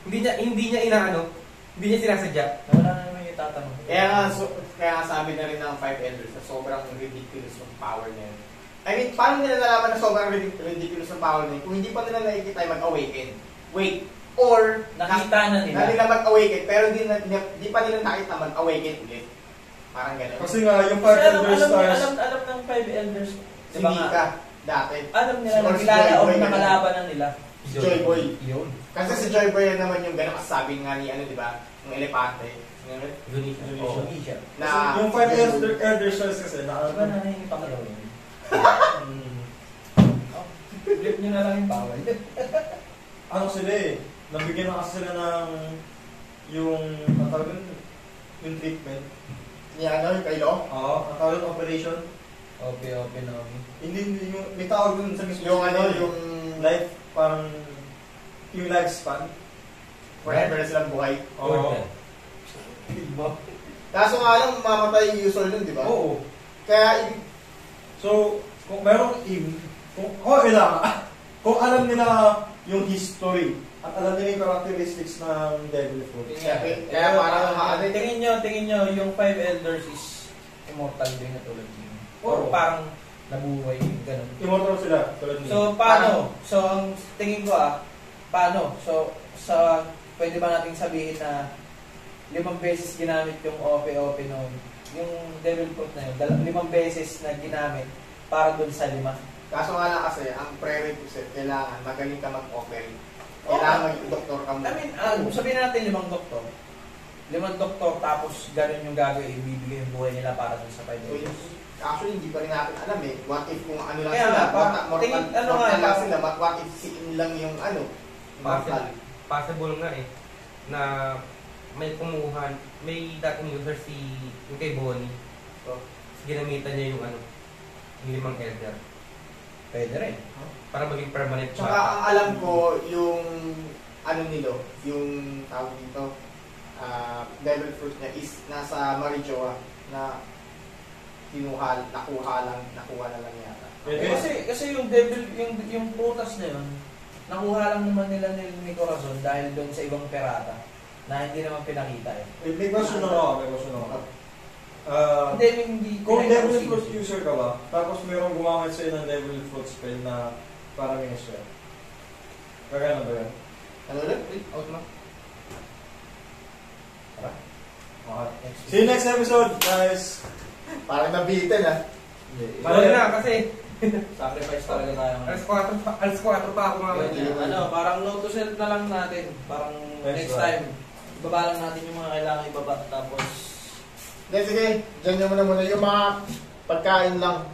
Hindi niya inaano, hindi niya sinasadya. Wala na naman yung itatanong. Kaya nga sabi na rin ng 5 elders na sobrang ridiculous ng power niya yun. I mean, paano nila nalaman na sobrang ridiculous ng power niya yun kung hindi pa nila nakikita yung mag-awaken? Wait, or Nakita na nila. na nila mag-awaken pero di pa nila nakita mag-awaken ulit. Parang gano'n. Kasi nga, yung Kasi 5 Elder Stars, alam ng 5 elders. Si Diba nga? Mika, dati. Alam nila, Or si nakilala Joy o Boy, nakalaban na nila. Si Joy Boy. Yun. Kasi si Joy Boy yan naman yung gano'n kasabi nga ni, di ba? Yung elepante. Zunisha. Oo, siya. Na, yung 5 Elder Stars kasi, Diba nanahingi pa kayo yun? Flip nyo na lang yung bawal. ano sila eh, nabigyan na kasi sila ng yung treatment. ni ano, yung kailo. Oo, ang tawag yung operation. Open. Hindi, yung, may tawag dun sa mismo. Yung ano, yung life, parang, yung lifespan. forever na silang buhay. Oo. Diba? Kaso nga lang, mamatay yung user nun, di ba? Oo. Kaya, So, kung merong okay lang, kung alam nila yung history, at alam nila yung characteristics ng Devil Fruit. Kaya parang tingin nyo, yung 5 elders is immortal din na tulad niyo. Or Oo. parang nabuhay, ganun. Immortal sila, tulad nila. So, paano? So, ang tingin ko paano? So, pwede ba nating sabihin na 5 beses ginamit yung OP noon? Yung Devil Fruit na yun, 5 beses na ginamit para dun sa 5. Kaso nga lang kasi, ang prerequisite, kailangan magaling ka mag-operate. Kailangan maging doktor ka I mean, sabihin natin 5 doktor. 5 doktor, tapos gano'n yung gagawin, ibibigay yung buhay nila para dun sa 5 elders. Actually, hindi pa rin natin alam eh. What if kung ano lang Kaya sila, nga, mortal nga, lang sila, what if siin lang yung mortal. Possible nga eh, na may kumuha, may dating user yung kay Bonnie. So, ginamitan niya yung yung 5 elder. Pwede rin. Para maging permanent Tsaka ang alam ko, yung nilo, yung tawag dito, Devil Fruit niya is nasa Marijoa na nakuha na lang yata. Kasi yung devil, yung prutas na yun, nakuha lang naman nila ni Corazon dahil doon sa ibang pirata na hindi naman pinakita eh. May question ako. Hindi Kung pinag- Devil Fruit user ka ba, tapos mayroong gumamit sa'yo ng Devil Fruit spell na parang yung spell. Kagano ba yan? Ano ulit? Out na. Okay. See you next episode, guys! Parang nabitin ah. Wala na kasi Sacrifice talaga tayo. alas 4 pa ako mamaya. Ano, parang note to self na lang natin. Parang next time, ibaba lang natin yung mga kailangan ibaba. Tapos, Sige, dyan nyo muna yung mga pagkain lang.